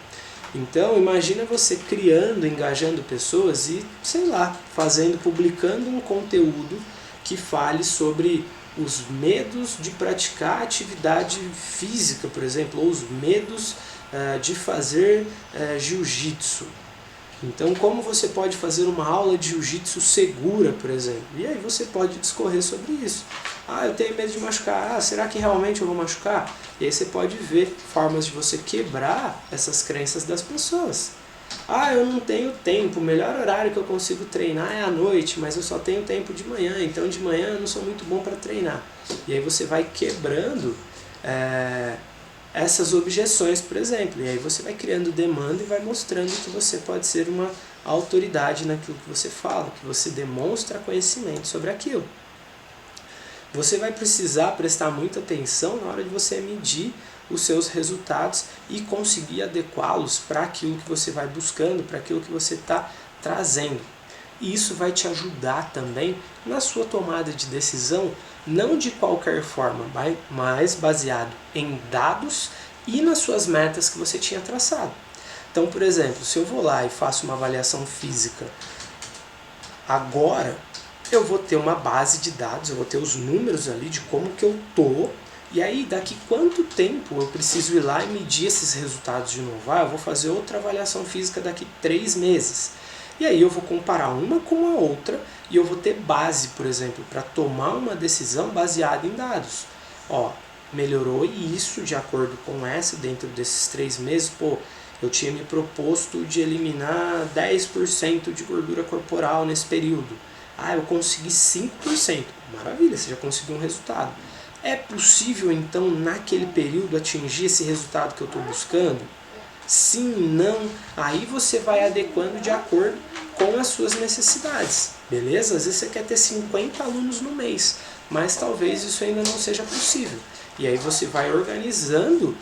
Então, imagina você criando, engajando pessoas e, sei lá, publicando um conteúdo que fale sobre os medos de praticar atividade física, por exemplo, ou os medos de fazer jiu-jitsu. Então, como você pode fazer uma aula de jiu-jitsu segura, por exemplo? E aí você pode discorrer sobre isso. Ah, eu tenho medo de machucar. Ah, será que realmente eu vou machucar? E aí você pode ver formas de você quebrar essas crenças das pessoas. Ah, eu não tenho tempo, o melhor horário que eu consigo treinar é à noite, mas eu só tenho tempo de manhã, então de manhã eu não sou muito bom para treinar. E aí você vai quebrando essas objeções, por exemplo, e aí você vai criando demanda e vai mostrando que você pode ser uma autoridade naquilo que você fala, que você demonstra conhecimento sobre aquilo. Você vai precisar prestar muita atenção na hora de você medir os seus resultados e conseguir adequá-los para aquilo que você vai buscando, para aquilo que você está trazendo. E isso vai te ajudar também na sua tomada de decisão, não de qualquer forma, mas baseado em dados e nas suas metas que você tinha traçado. Então, por exemplo, se eu vou lá e faço uma avaliação física agora, eu vou ter uma base de dados, eu vou ter os números ali de como que eu tô, e aí daqui quanto tempo eu preciso ir lá e medir esses resultados de novo. Ah, eu vou fazer outra avaliação física daqui 3 meses. E aí eu vou comparar uma com a outra e eu vou ter base, por exemplo, para tomar uma decisão baseada em dados. Ó, melhorou isso de acordo com essa dentro desses 3 meses, pô, eu tinha me proposto de eliminar 10% de gordura corporal nesse período. Ah, eu consegui 5%. Maravilha, você já conseguiu um resultado. É possível, então, naquele período, atingir esse resultado que eu estou buscando? Sim, não. Aí você vai adequando de acordo com as suas necessidades. Beleza? Às vezes você quer ter 50 alunos no mês, mas talvez isso ainda não seja possível. E aí você vai organizando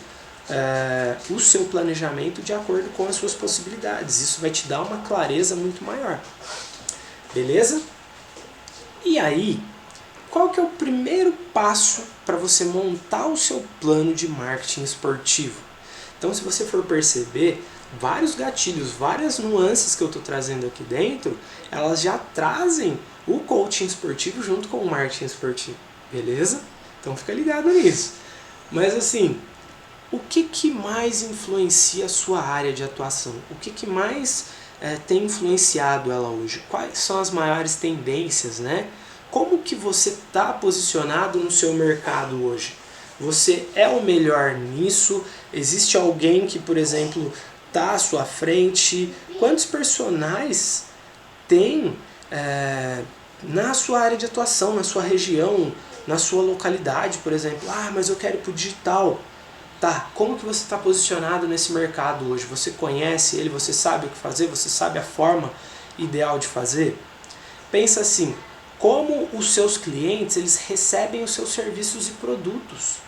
o seu planejamento de acordo com as suas possibilidades. Isso vai te dar uma clareza muito maior. Beleza? E aí, qual que é o primeiro passo para você montar o seu plano de marketing esportivo? Então, se você for perceber, vários gatilhos, várias nuances que eu estou trazendo aqui dentro, elas já trazem o coaching esportivo junto com o marketing esportivo. Beleza? Então fica ligado nisso. Mas assim, o que mais influencia a sua área de atuação? O que mais tem influenciado ela hoje? Quais são as maiores tendências, né? Como que você está posicionado no seu mercado hoje? Você é o melhor nisso? Existe alguém que, por exemplo, está à sua frente? Quantos personagens tem na sua área de atuação, na sua região, na sua localidade, por exemplo? Ah, mas eu quero ir para o digital. Tá, como que você está posicionado nesse mercado hoje? Você conhece ele, você sabe o que fazer, você sabe a forma ideal de fazer? Pensa assim, como os seus clientes eles recebem os seus serviços e produtos?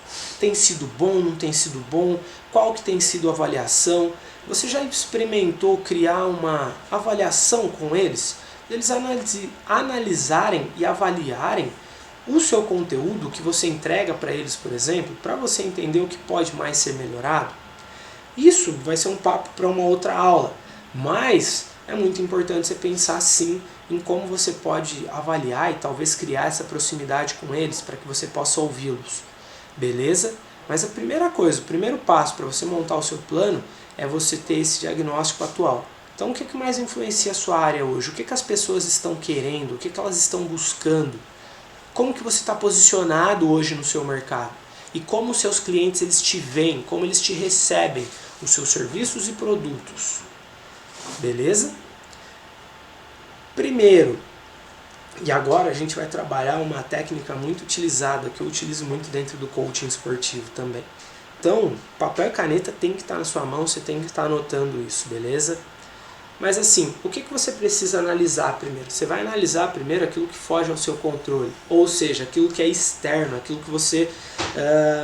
Tem sido bom, não tem sido bom? Qual que tem sido a avaliação? Você já experimentou criar uma avaliação com eles? Eles analisarem e avaliarem o seu conteúdo que você entrega para eles, por exemplo, para você entender o que pode mais ser melhorado? Isso vai ser um papo para uma outra aula, mas é muito importante você pensar sim em como você pode avaliar e talvez criar essa proximidade com eles para que você possa ouvi-los. Beleza? Mas a primeira coisa, o primeiro passo para você montar o seu plano é você ter esse diagnóstico atual. Então o que mais influencia a sua área hoje? O que as pessoas estão querendo? O que elas estão buscando? Como que você está posicionado hoje no seu mercado? E como os seus clientes eles te veem, como eles te recebem, os seus serviços e produtos. Beleza? Primeiro, e agora a gente vai trabalhar uma técnica muito utilizada, que eu utilizo muito dentro do coaching esportivo também. Então, papel e caneta tem que estar na sua mão, você tem que estar anotando isso, beleza? Mas assim, o que você precisa analisar primeiro? Você vai analisar primeiro aquilo que foge ao seu controle, ou seja, aquilo que é externo, aquilo que você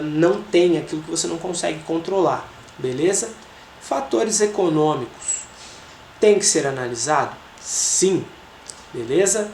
não tem, aquilo que você não consegue controlar, beleza? Fatores econômicos tem que ser analisado? Sim, beleza?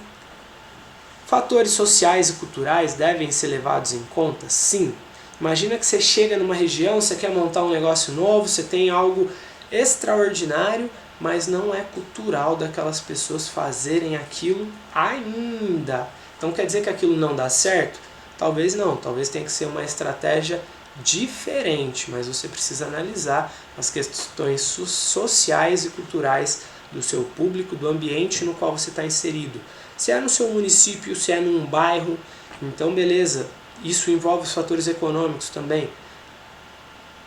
Fatores sociais e culturais devem ser levados em conta? Sim. Imagina que você chega numa região, você quer montar um negócio novo, você tem algo extraordinário, mas não é cultural daquelas pessoas fazerem aquilo ainda. Então quer dizer que aquilo não dá certo? Talvez não, talvez tenha que ser uma estratégia diferente, mas você precisa analisar as questões sociais e culturais do seu público, do ambiente no qual você está inserido. Se é no seu município, se é num bairro, então beleza, isso envolve os fatores econômicos também.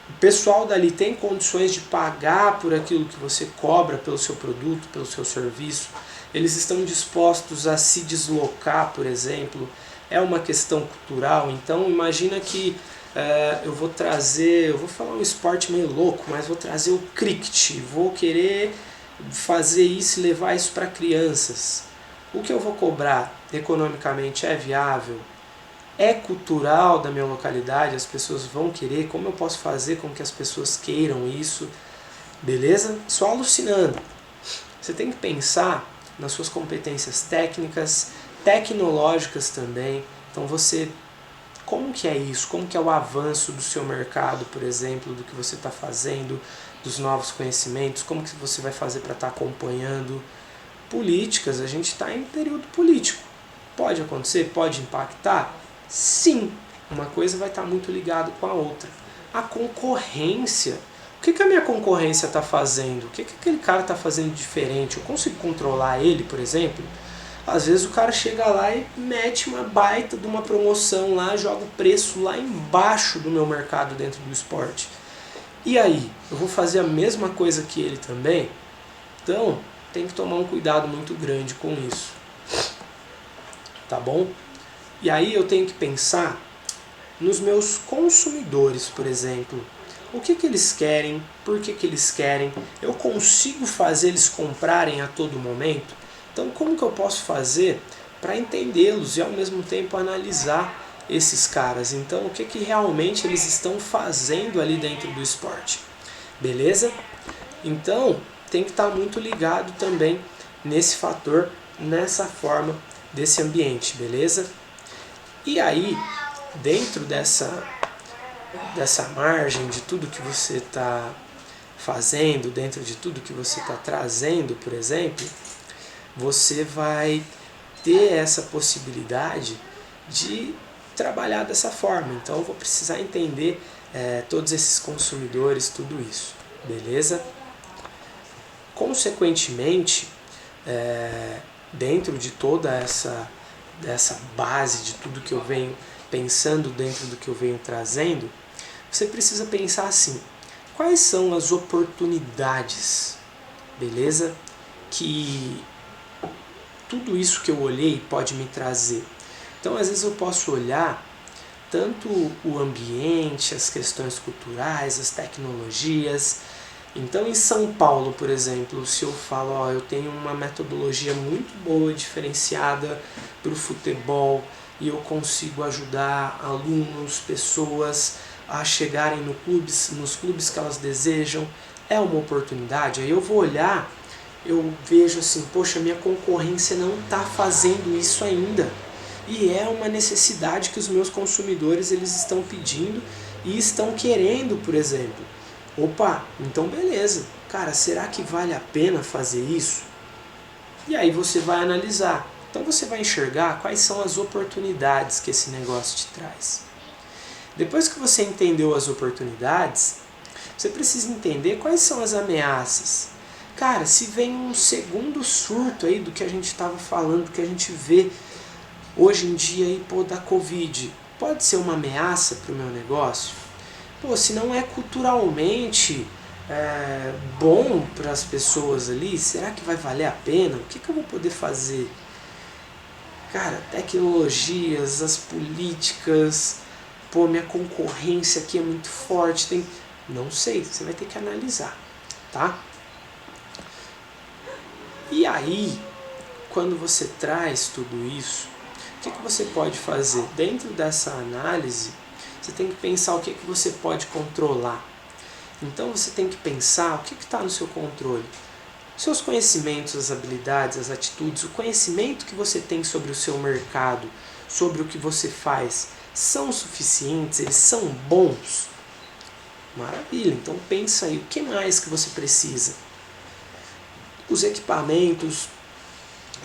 O pessoal dali tem condições de pagar por aquilo que você cobra pelo seu produto, pelo seu serviço. Eles estão dispostos a se deslocar, por exemplo. É uma questão cultural. Então imagina que eu vou falar um esporte meio louco, mas vou trazer o cricket. Vou querer fazer isso e levar isso para crianças. O que eu vou cobrar economicamente é viável? É cultural da minha localidade, as pessoas vão querer, como eu posso fazer com que as pessoas queiram isso, beleza? Só alucinando. Você tem que pensar nas suas competências técnicas, tecnológicas também. Então como que é isso? Como que é o avanço do seu mercado, por exemplo, do que você está fazendo, dos novos conhecimentos, como que você vai fazer para estar acompanhando políticas? A gente está em período político. Pode acontecer? Pode impactar? Sim, uma coisa vai estar muito ligada com a outra. A concorrência. O que a minha concorrência está fazendo? O que aquele cara está fazendo diferente? Eu consigo controlar ele, por exemplo? Às vezes o cara chega lá e mete uma baita de uma promoção lá, joga o preço lá embaixo do meu mercado dentro do esporte. E aí? Eu vou fazer a mesma coisa que ele também? Então, tem que tomar um cuidado muito grande com isso. Tá bom? E aí eu tenho que pensar nos meus consumidores, por exemplo. O que eles querem? Por que eles querem? Eu consigo fazer eles comprarem a todo momento? Então como que eu posso fazer para entendê-los e ao mesmo tempo analisar esses caras? Então o que realmente eles estão fazendo ali dentro do esporte? Beleza? Então tem que estar muito ligado também nesse fator, nessa forma desse ambiente, beleza? E aí, dentro dessa margem de tudo que você está fazendo, dentro de tudo que você está trazendo, por exemplo, você vai ter essa possibilidade de trabalhar dessa forma. Então eu vou precisar entender todos esses consumidores, tudo isso, beleza? Consequentemente, dentro de toda dessa base de tudo que eu venho pensando, dentro do que eu venho trazendo, você precisa pensar assim: quais são as oportunidades, beleza? Que tudo isso que eu olhei pode me trazer. Então às vezes eu posso olhar tanto o ambiente, as questões culturais, as tecnologias. Então em São Paulo, por exemplo, se eu falo, eu tenho uma metodologia muito boa, diferenciada para o futebol, e eu consigo ajudar alunos, pessoas a chegarem nos clubes que elas desejam, é uma oportunidade. Aí eu vou olhar, eu vejo assim, poxa, minha concorrência não está fazendo isso ainda. E é uma necessidade que os meus consumidores eles estão pedindo e estão querendo, por exemplo. Opa, então beleza. Cara, será que vale a pena fazer isso? E aí você vai analisar. Então você vai enxergar quais são as oportunidades que esse negócio te traz. Depois que você entendeu as oportunidades, você precisa entender quais são as ameaças. Cara, se vem um segundo surto aí do que a gente estava falando, do que a gente vê hoje em dia aí, da Covid, pode ser uma ameaça para o meu negócio? Se não é culturalmente bom para as pessoas ali, será que vai valer a pena? O que eu vou poder fazer? Cara, tecnologias, as políticas, minha concorrência aqui é muito forte, não sei, você vai ter que analisar, tá? E aí, quando você traz tudo isso, o que você pode fazer? Dentro dessa análise, você tem que pensar o que você pode controlar. Então você tem que pensar o que está no seu controle. seus conhecimentos, as habilidades, as atitudes, o conhecimento que você tem sobre o seu mercado, sobre o que você faz, são suficientes? Eles são bons? Maravilha, então pensa aí, o que mais que você precisa? Os equipamentos,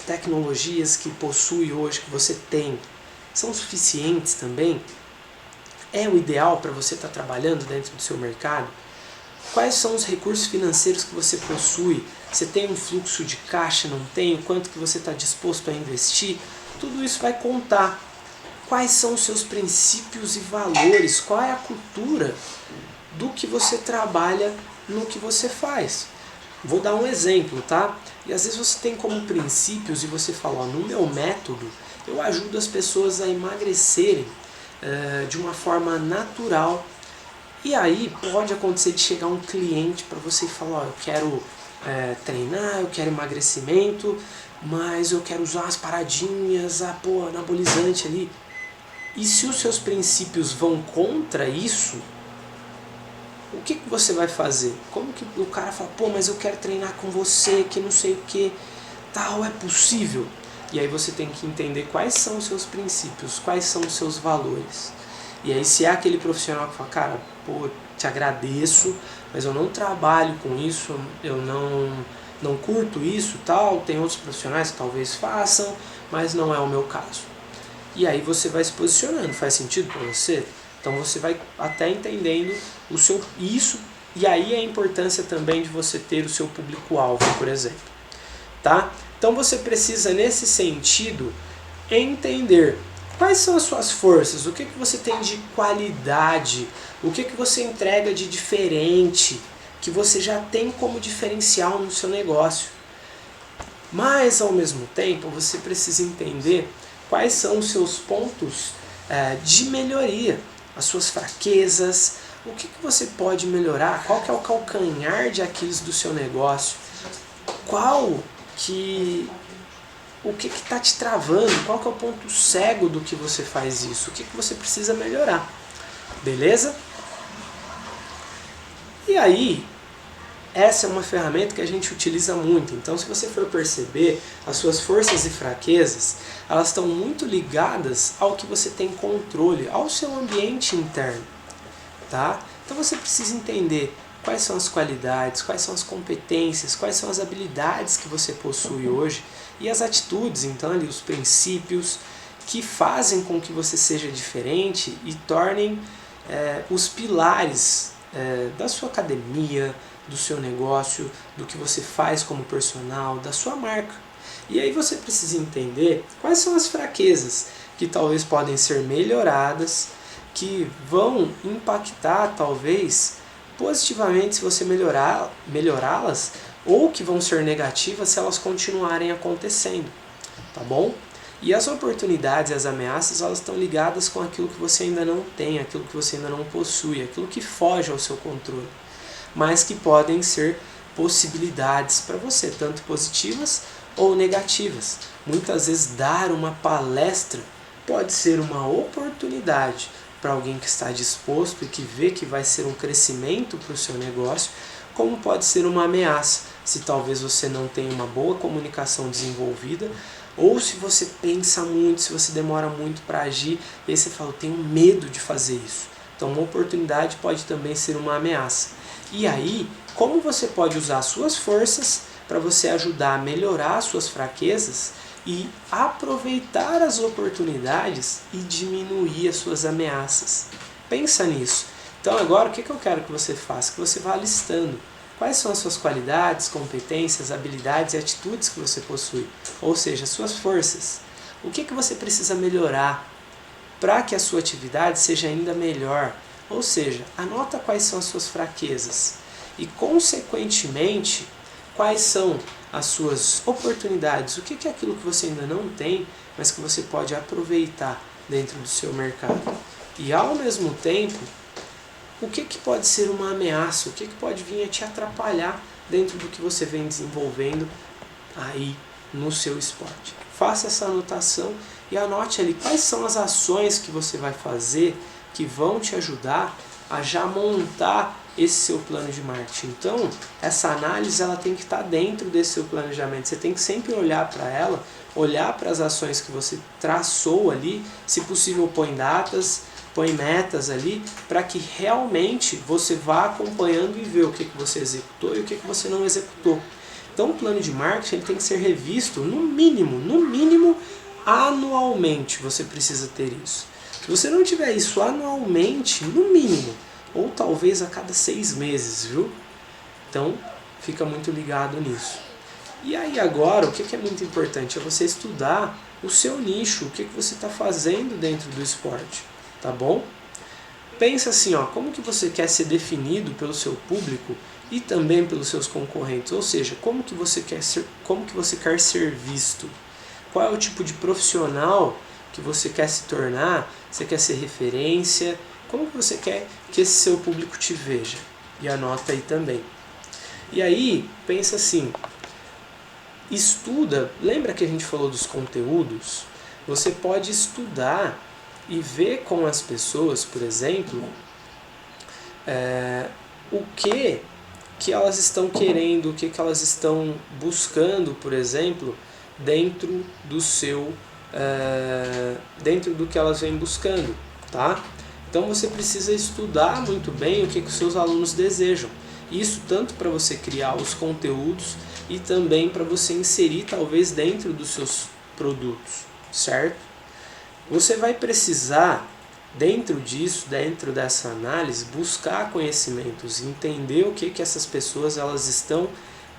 tecnologias que possui hoje, que você tem, são suficientes também? É o ideal para você estar trabalhando dentro do seu mercado? Quais são os recursos financeiros que você possui? Você tem um fluxo de caixa, não tem? O quanto que você está disposto a investir? Tudo isso vai contar. Quais são os seus princípios e valores? Qual é a cultura do que você trabalha no que você faz? Vou dar um exemplo, tá? E às vezes você tem como princípios e você fala, ó, no meu método eu ajudo as pessoas a emagrecerem de uma forma natural. E aí pode acontecer de chegar um cliente para você e falar, ó, eu quero treinar, eu quero emagrecimento, mas eu quero usar as paradinhas, anabolizante ali. E se os seus princípios vão contra isso, o que você vai fazer? Como que o cara fala, mas eu quero treinar com você, que não sei o que, tal, é possível? E aí você tem que entender quais são os seus princípios, quais são os seus valores. E aí se é aquele profissional que fala, cara, te agradeço, mas eu não trabalho com isso, eu não curto isso, tal, tem outros profissionais que talvez façam, mas não é o meu caso. E aí você vai se posicionando, faz sentido para você? Então você vai até entendendo isso, e aí a importância também de você ter o seu público-alvo, por exemplo. Tá? Então você precisa, nesse sentido, entender quais são as suas forças, o que você tem de qualidade, o que você entrega de diferente, que você já tem como diferencial no seu negócio. Mas, ao mesmo tempo, você precisa entender quais são os seus pontos de melhoria, as suas fraquezas, o que você pode melhorar, qual que é o calcanhar de Aquiles do seu negócio, o que está te travando, qual que é o ponto cego do que você faz isso, o que você precisa melhorar, beleza? E aí, essa é uma ferramenta que a gente utiliza muito, então se você for perceber, as suas forças e fraquezas, elas estão muito ligadas ao que você tem controle, ao seu ambiente interno, tá? Então você precisa entender quais são as qualidades, quais são as competências, quais são as habilidades que você possui hoje e as atitudes, então ali os princípios que fazem com que você seja diferente e tornem os pilares da sua academia, do seu negócio, do que você faz como personal, da sua marca. E aí você precisa entender quais são as fraquezas que talvez podem ser melhoradas, que vão impactar talvez positivamente se você melhorá-las, ou que vão ser negativas se elas continuarem acontecendo, tá bom? E as oportunidades e as ameaças, elas estão ligadas com aquilo que você ainda não tem, aquilo que você ainda não possui, aquilo que foge ao seu controle, mas que podem ser possibilidades para você, tanto positivas ou negativas. Muitas vezes dar uma palestra pode ser uma oportunidade para alguém que está disposto e que vê que vai ser um crescimento para o seu negócio, como pode ser uma ameaça, se talvez você não tenha uma boa comunicação desenvolvida, ou se você pensa muito, se você demora muito para agir, e aí você fala, eu tenho medo de fazer isso. Então uma oportunidade pode também ser uma ameaça. E aí, como você pode usar as suas forças para você ajudar a melhorar as suas fraquezas e aproveitar as oportunidades e diminuir as suas ameaças. Pensa nisso. Então agora o que eu quero que você faça? Que você vá listando quais são as suas qualidades, competências, habilidades e atitudes que você possui. Ou seja, as suas forças. O que você precisa melhorar para que a sua atividade seja ainda melhor? Ou seja, anota quais são as suas fraquezas e, consequentemente, quais são as suas oportunidades, o que é aquilo que você ainda não tem, mas que você pode aproveitar dentro do seu mercado. E ao mesmo tempo, o que pode ser uma ameaça, o que pode vir a te atrapalhar dentro do que você vem desenvolvendo aí no seu esporte. Faça essa anotação e anote ali quais são as ações que você vai fazer que vão te ajudar a já montar esse seu plano de marketing. Então, essa análise ela tem que estar dentro desse seu planejamento. Você tem que sempre olhar para ela, olhar para as ações que você traçou ali, se possível põe datas, põe metas ali, para que realmente você vá acompanhando e ver o que você executou e o que você não executou. Então, o plano de marketing ele tem que ser revisto no mínimo, anualmente você precisa ter isso. Se você não tiver isso anualmente, no mínimo, ou talvez a cada 6 meses, viu? Então, fica muito ligado nisso. E aí agora, o que é muito importante? É você estudar o seu nicho, o que você está fazendo dentro do esporte, tá bom? Pensa assim, ó, como que você quer ser definido pelo seu público e também pelos seus concorrentes, ou seja, como que você quer ser visto? Qual é o tipo de profissional que você quer se tornar? Você quer ser referência? Como que você quer que esse seu público te veja? E anota aí também. E aí, pensa assim, estuda, lembra que a gente falou dos conteúdos? Você pode estudar e ver com as pessoas, por exemplo, o que elas estão querendo, o que elas estão buscando, por exemplo, dentro do dentro do que elas vêm buscando, tá? Então você precisa estudar muito bem o que os seus alunos desejam. Isso tanto para você criar os conteúdos e também para você inserir talvez dentro dos seus produtos, certo? Você vai precisar, dentro disso, dentro dessa análise, buscar conhecimentos, entender o que essas pessoas elas estão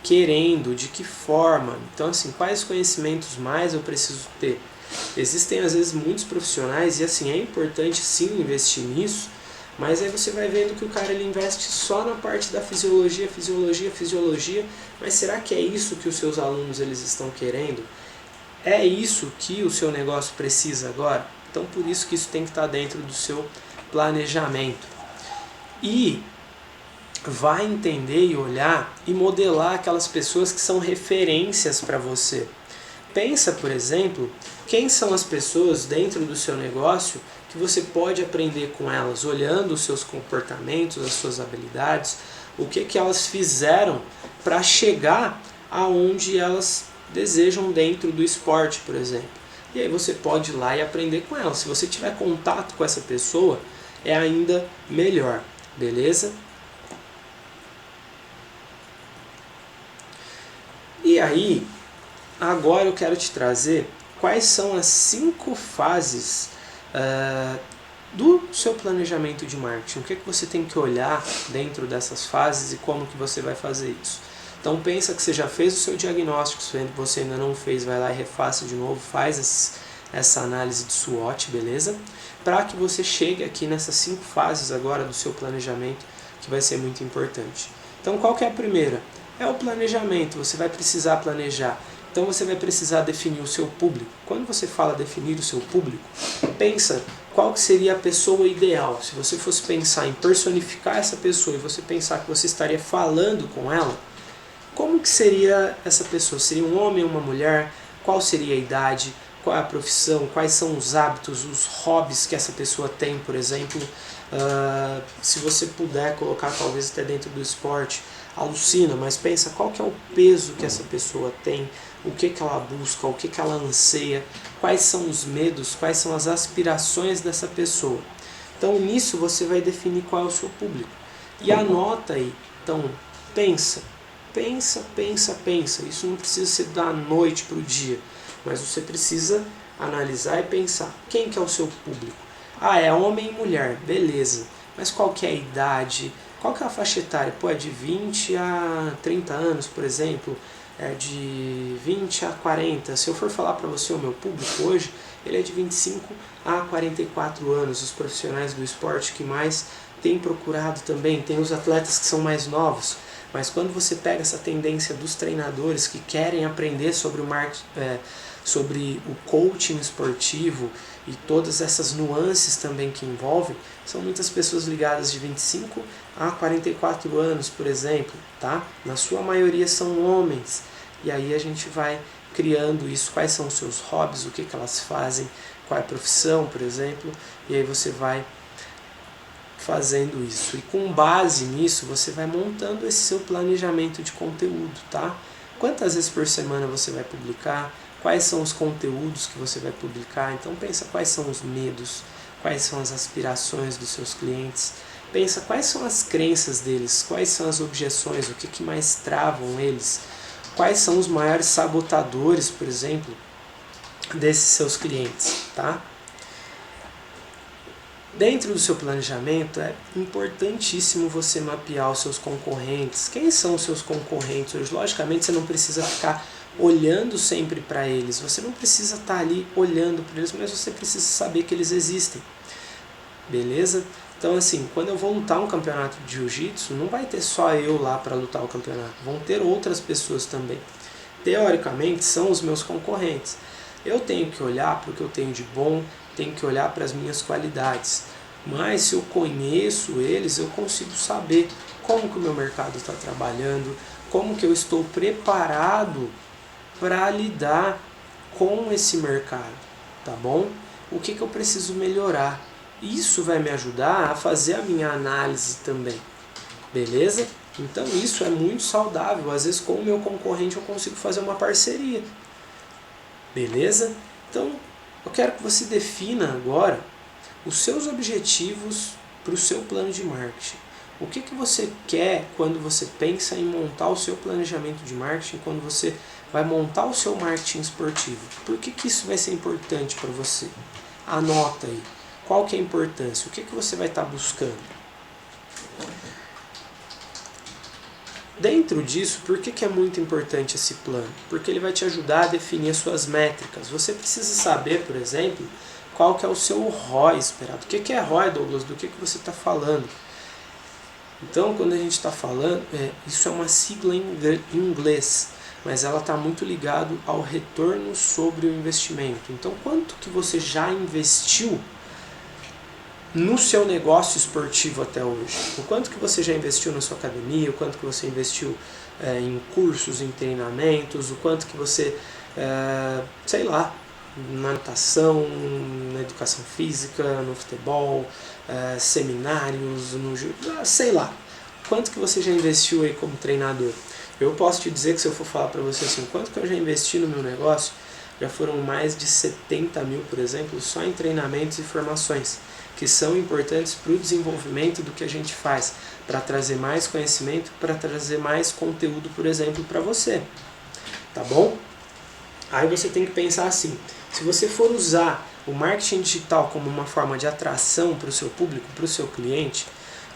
querendo, de que forma. Então, assim, quais conhecimentos mais eu preciso ter? Existem, às vezes, muitos profissionais, e assim, é importante sim investir nisso, mas aí você vai vendo que o cara ele investe só na parte da fisiologia, mas será que é isso que os seus alunos eles estão querendo? É isso que o seu negócio precisa agora? Então, por isso que isso tem que estar dentro do seu planejamento. E vai entender e olhar e modelar aquelas pessoas que são referências para você. Pensa, por exemplo, quem são as pessoas dentro do seu negócio que você pode aprender com elas, olhando os seus comportamentos, as suas habilidades, o que elas fizeram para chegar aonde elas desejam dentro do esporte, por exemplo. E aí você pode ir lá e aprender com ela. Se você tiver contato com essa pessoa, é ainda melhor, beleza? E aí, agora eu quero te trazer quais são as 5 fases do seu planejamento de marketing. O que você tem que olhar dentro dessas fases e como que você vai fazer isso. Então pensa que você já fez o seu diagnóstico, se você ainda não fez, vai lá e refaça de novo, faz essa análise de SWOT, beleza? Para que você chegue aqui nessas 5 fases agora do seu planejamento, que vai ser muito importante. Então qual que é a primeira? É o planejamento, você vai precisar planejar. Então você vai precisar definir o seu público. Quando você fala definir o seu público, pensa qual que seria a pessoa ideal. Se você fosse pensar em personificar essa pessoa e você pensar que você estaria falando com ela, como que seria essa pessoa? Seria um homem ou uma mulher? Qual seria a idade? Qual é a profissão? Quais são os hábitos, os hobbies que essa pessoa tem, por exemplo? Se você puder colocar talvez até dentro do esporte, alucina, mas pensa qual que é o peso que essa pessoa tem, o que ela busca, o que ela anseia, quais são os medos, quais são as aspirações dessa pessoa. Então nisso você vai definir qual é o seu público. E anota aí, então pensa. Isso não precisa ser da noite para o dia, mas você precisa analisar e pensar quem que é o seu público. É homem e mulher, beleza, mas qual que é a idade? Qual que é a faixa etária? Pô, é de 20 a 30 anos, por exemplo, é de 20 a 40. Se eu for falar para você o meu público hoje, ele é de 25 a 44 anos. Os profissionais do esporte que mais têm procurado também, tem os atletas que são mais novos. Mas quando você pega essa tendência dos treinadores que querem aprender sobre o marketing, sobre o coaching esportivo e todas essas nuances também que envolvem, são muitas pessoas ligadas de 25 a 44 anos, por exemplo, tá? Na sua maioria são homens. E aí a gente vai criando isso, quais são os seus hobbies, o que elas fazem, qual é a profissão, por exemplo, e aí você vai fazendo isso. E com base nisso, você vai montando esse seu planejamento de conteúdo, tá? Quantas vezes por semana você vai publicar? Quais são os conteúdos que você vai publicar? Então pensa quais são os medos, quais são as aspirações dos seus clientes. Pensa quais são as crenças deles, quais são as objeções, o que mais travam eles, quais são os maiores sabotadores, por exemplo, desses seus clientes, tá? Dentro do seu planejamento é importantíssimo você mapear os seus concorrentes. Quem são os seus concorrentes hoje? Logicamente você não precisa ficar olhando sempre para eles, você não precisa estar ali olhando para eles, mas você precisa saber que eles existem, beleza? Então assim, quando eu vou lutar um campeonato de jiu-jitsu, não vai ter só eu lá para lutar o campeonato, vão ter outras pessoas também. Teoricamente são os meus concorrentes. Eu tenho que olhar para o que eu tenho de bom, tenho que olhar para as minhas qualidades. Mas se eu conheço eles, eu consigo saber como que o meu mercado está trabalhando, como que eu estou preparado para lidar com esse mercado, tá bom? O que eu preciso melhorar? Isso vai me ajudar a fazer a minha análise também, beleza? Então isso é muito saudável. Às vezes com o meu concorrente eu consigo fazer uma parceria, beleza? Então eu quero que você defina agora os seus objetivos para o seu plano de marketing. O que você quer quando você pensa em montar o seu planejamento de marketing, quando você vai montar o seu marketing esportivo? Por que isso vai ser importante para você? Anota aí. Qual que é a importância? O que você vai estar buscando? Dentro disso, por que é muito importante esse plano? Porque ele vai te ajudar a definir as suas métricas. Você precisa saber, por exemplo, qual que é o seu ROI esperado. O que é ROI, Douglas? Do que você está falando? Então, quando a gente está falando, isso é uma sigla em inglês, mas ela está muito ligado ao retorno sobre o investimento. Então, quanto que você já investiu no seu negócio esportivo até hoje? O quanto que você já investiu na sua academia, o quanto que você investiu em cursos, em treinamentos, o quanto que você, sei lá, na natação, na educação física, no futebol, seminários, sei lá, quanto que você já investiu aí como treinador? Eu posso te dizer que se eu for falar para você assim, quanto que eu já investi no meu negócio, já foram mais de 70 mil, por exemplo, só em treinamentos e formações, que são importantes para o desenvolvimento do que a gente faz, para trazer mais conhecimento, para trazer mais conteúdo, por exemplo, para você, tá bom? Aí você tem que pensar assim, se você for usar o marketing digital como uma forma de atração para o seu público, para o seu cliente,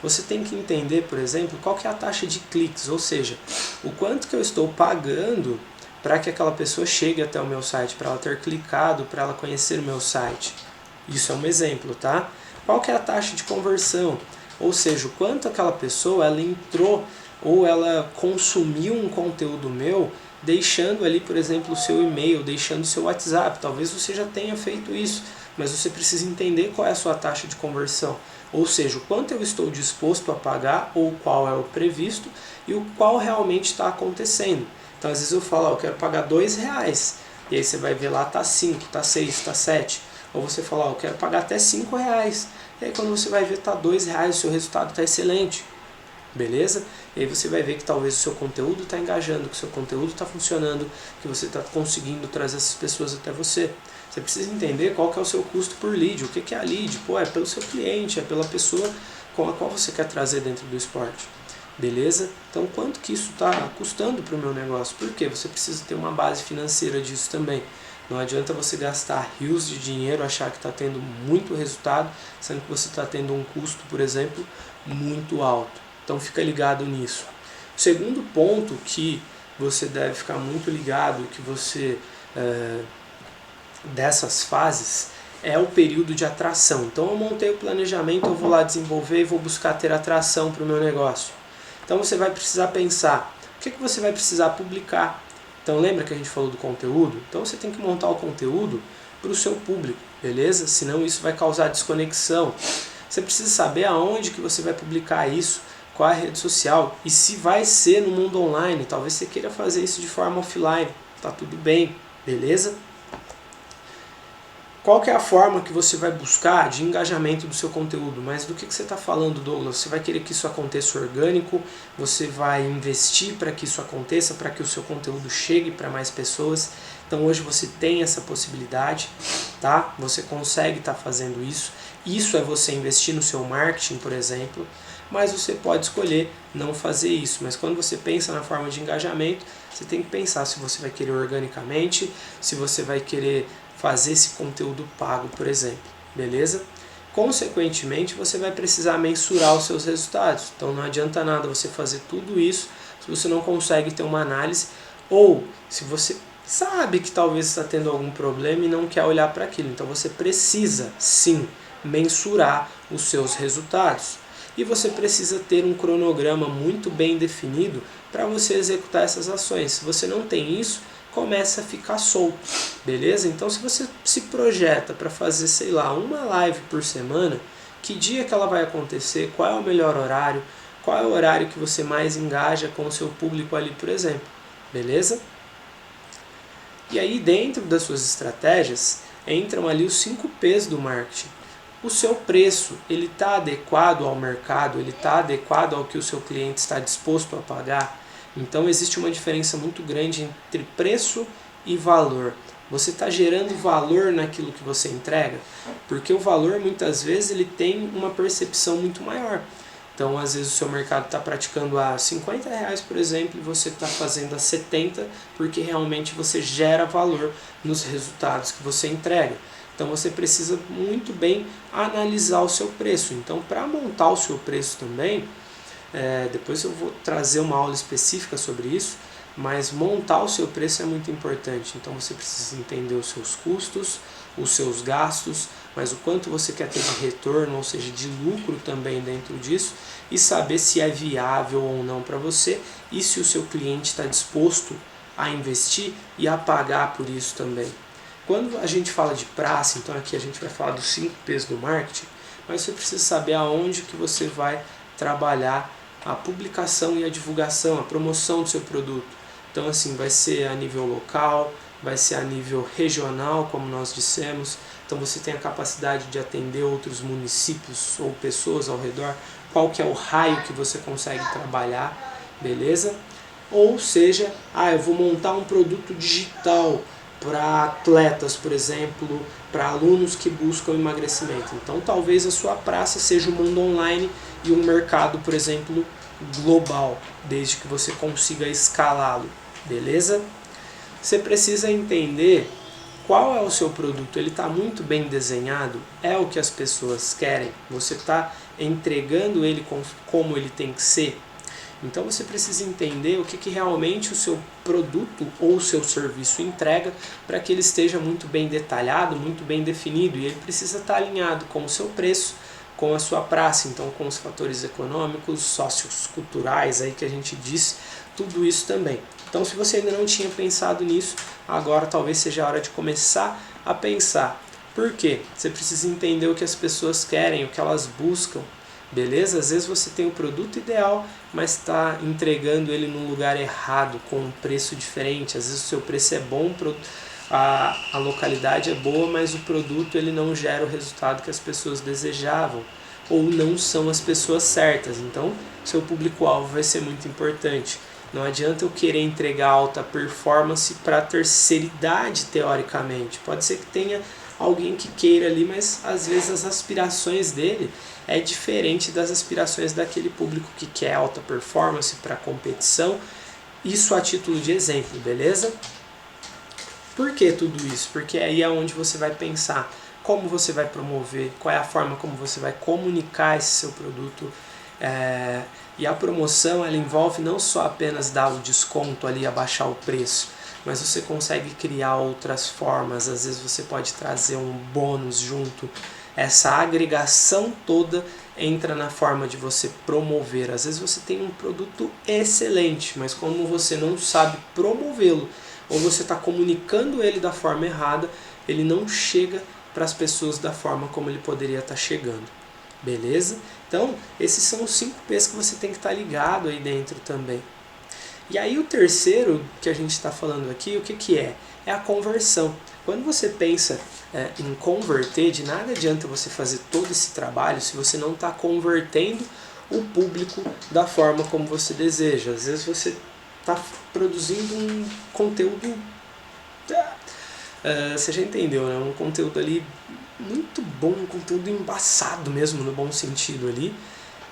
você tem que entender, por exemplo, qual que é a taxa de cliques, ou seja, o quanto que eu estou pagando para que aquela pessoa chegue até o meu site, para ela ter clicado, para ela conhecer o meu site. Isso é um exemplo, tá? Qual que é a taxa de conversão? Ou seja, o quanto aquela pessoa ela entrou ou ela consumiu um conteúdo meu, deixando ali, por exemplo, o seu e-mail, deixando o seu WhatsApp. Talvez você já tenha feito isso, mas você precisa entender qual é a sua taxa de conversão. Ou seja, o quanto eu estou disposto a pagar ou qual é o previsto e o qual realmente está acontecendo. Então, às vezes eu falo, eu quero pagar R$2, e aí você vai ver lá, tá 5, tá 6, tá 7. Ou você fala, eu quero pagar até R$5. E aí quando você vai ver, tá R$2, o seu resultado está excelente. Beleza? E aí você vai ver que talvez o seu conteúdo está engajando, que o seu conteúdo está funcionando, que você está conseguindo trazer essas pessoas até você. Você precisa entender qual que é o seu custo por lead. O que é a lead? Pô, é pelo seu cliente, é pela pessoa com a qual você quer trazer dentro do esporte. Beleza? Então quanto que isso está custando para o meu negócio? Por quê? Você precisa ter uma base financeira disso também. Não adianta você gastar rios de dinheiro, achar que está tendo muito resultado, sendo que você está tendo um custo, por exemplo, muito alto. Então fica ligado nisso. O segundo ponto que você deve ficar muito ligado, que você dessas fases, é o período de atração. Então eu montei o planejamento, eu vou lá desenvolver e vou buscar ter atração para o meu negócio. Então você vai precisar pensar, o que você vai precisar publicar? Então lembra que a gente falou do conteúdo? Então você tem que montar o conteúdo para o seu público, beleza? Senão isso vai causar desconexão. Você precisa saber aonde que você vai publicar isso, qual é a rede social e se vai ser no mundo online. Talvez você queira fazer isso de forma offline, tá tudo bem, beleza? qual que é a forma que você vai buscar de engajamento do seu conteúdo? Mas do que você está falando, Douglas? Você vai querer que isso aconteça orgânico? Você vai investir para que isso aconteça, para que o seu conteúdo chegue para mais pessoas? Então hoje você tem essa possibilidade, tá? Você consegue estar fazendo isso. Isso é você investir no seu marketing, por exemplo, mas você pode escolher não fazer isso. Mas quando você pensa na forma de engajamento, você tem que pensar se você vai querer organicamente, se você vai querer fazer esse conteúdo pago, por exemplo, beleza? Consequentemente, você vai precisar mensurar os seus resultados. Então não adianta nada você fazer tudo isso se você não consegue ter uma análise, ou se você sabe que talvez está tendo algum problema e não quer olhar para aquilo. Então você precisa sim mensurar os seus resultados. E você precisa ter um cronograma muito bem definido para você executar essas ações. Se você não tem isso, começa a ficar solto, beleza? Então se você se projeta para fazer, sei lá, uma live por semana, que dia que ela vai acontecer, qual é o melhor horário, qual é o horário que você mais engaja com o seu público ali, por exemplo, beleza? E aí dentro das suas estratégias entram ali os 5 P's do marketing. O seu preço, ele está adequado ao mercado, ele está adequado ao que o seu cliente está disposto a pagar? Então existe uma diferença muito grande entre preço e valor. Você está gerando valor naquilo que você entrega? Porque o valor muitas vezes ele tem uma percepção muito maior. Então às vezes o seu mercado está praticando a R$50, por exemplo, e você está fazendo a 70 porque realmente você gera valor nos resultados que você entrega. Então você precisa muito bem analisar o seu preço. Então para montar o seu preço também, depois eu vou trazer uma aula específica sobre isso, mas montar o seu preço é muito importante. Então você precisa entender os seus custos, os seus gastos, mas o quanto você quer ter de retorno, ou seja, de lucro também dentro disso, e saber se é viável ou não para você e se o seu cliente está disposto a investir e a pagar por isso também. Quando a gente fala de praça, então aqui a gente vai falar dos 5 P's do marketing, mas você precisa saber aonde que você vai trabalhar a publicação e a divulgação, a promoção do seu produto. Então assim, vai ser a nível local, vai ser a nível regional, como nós dissemos. Então você tem a capacidade de atender outros municípios ou pessoas ao redor, qual que é o raio que você consegue trabalhar, beleza? Ou seja, eu vou montar um produto digital para atletas, por exemplo, para alunos que buscam emagrecimento. Então talvez a sua praça seja o mundo online e um mercado, por exemplo, global, desde que você consiga escalá-lo, beleza? Você precisa entender qual é o seu produto, ele está muito bem desenhado, é o que as pessoas querem, você está entregando ele como ele tem que ser. Então você precisa entender o que realmente o seu produto ou o seu serviço entrega para que ele esteja muito bem detalhado, muito bem definido, e ele precisa estar alinhado com o seu preço, com a sua praça, então com os fatores econômicos, socioculturais aí que a gente diz, tudo isso também. Então se você ainda não tinha pensado nisso, agora talvez seja a hora de começar a pensar. Por quê? Você precisa entender o que as pessoas querem, o que elas buscam. Beleza? Às vezes você tem o produto ideal, mas está entregando ele num lugar errado, com um preço diferente. Às vezes o seu preço é bom, a localidade é boa, mas o produto ele não gera o resultado que as pessoas desejavam, ou não são as pessoas certas. Então, seu público-alvo vai ser muito importante. Não adianta eu querer entregar alta performance para a terceira idade, teoricamente. Pode ser que tenha alguém que queira ali, mas às vezes as aspirações dele é diferente das aspirações daquele público que quer alta performance para competição. Isso a título de exemplo, beleza? Por que tudo isso? Porque aí é onde você vai pensar como você vai promover, qual é a forma como você vai comunicar esse seu produto. E a promoção ela envolve não só apenas dar o desconto ali, abaixar o preço, mas você consegue criar outras formas. Às vezes você pode trazer um bônus junto. Essa agregação toda entra na forma de você promover. Às vezes você tem um produto excelente, mas como você não sabe promovê-lo, ou você está comunicando ele da forma errada, ele não chega para as pessoas da forma como ele poderia estar chegando. Beleza? Então, esses são os 5 P's que você tem que estar ligado aí dentro também. E aí o terceiro que a gente está falando aqui, o que é? É a conversão. Quando você pensa em converter, de nada adianta você fazer todo esse trabalho se você não está convertendo o público da forma como você deseja. Às vezes você está produzindo um conteúdo, você já entendeu, né? Um conteúdo ali muito bom, um conteúdo embaçado mesmo, no bom sentido ali.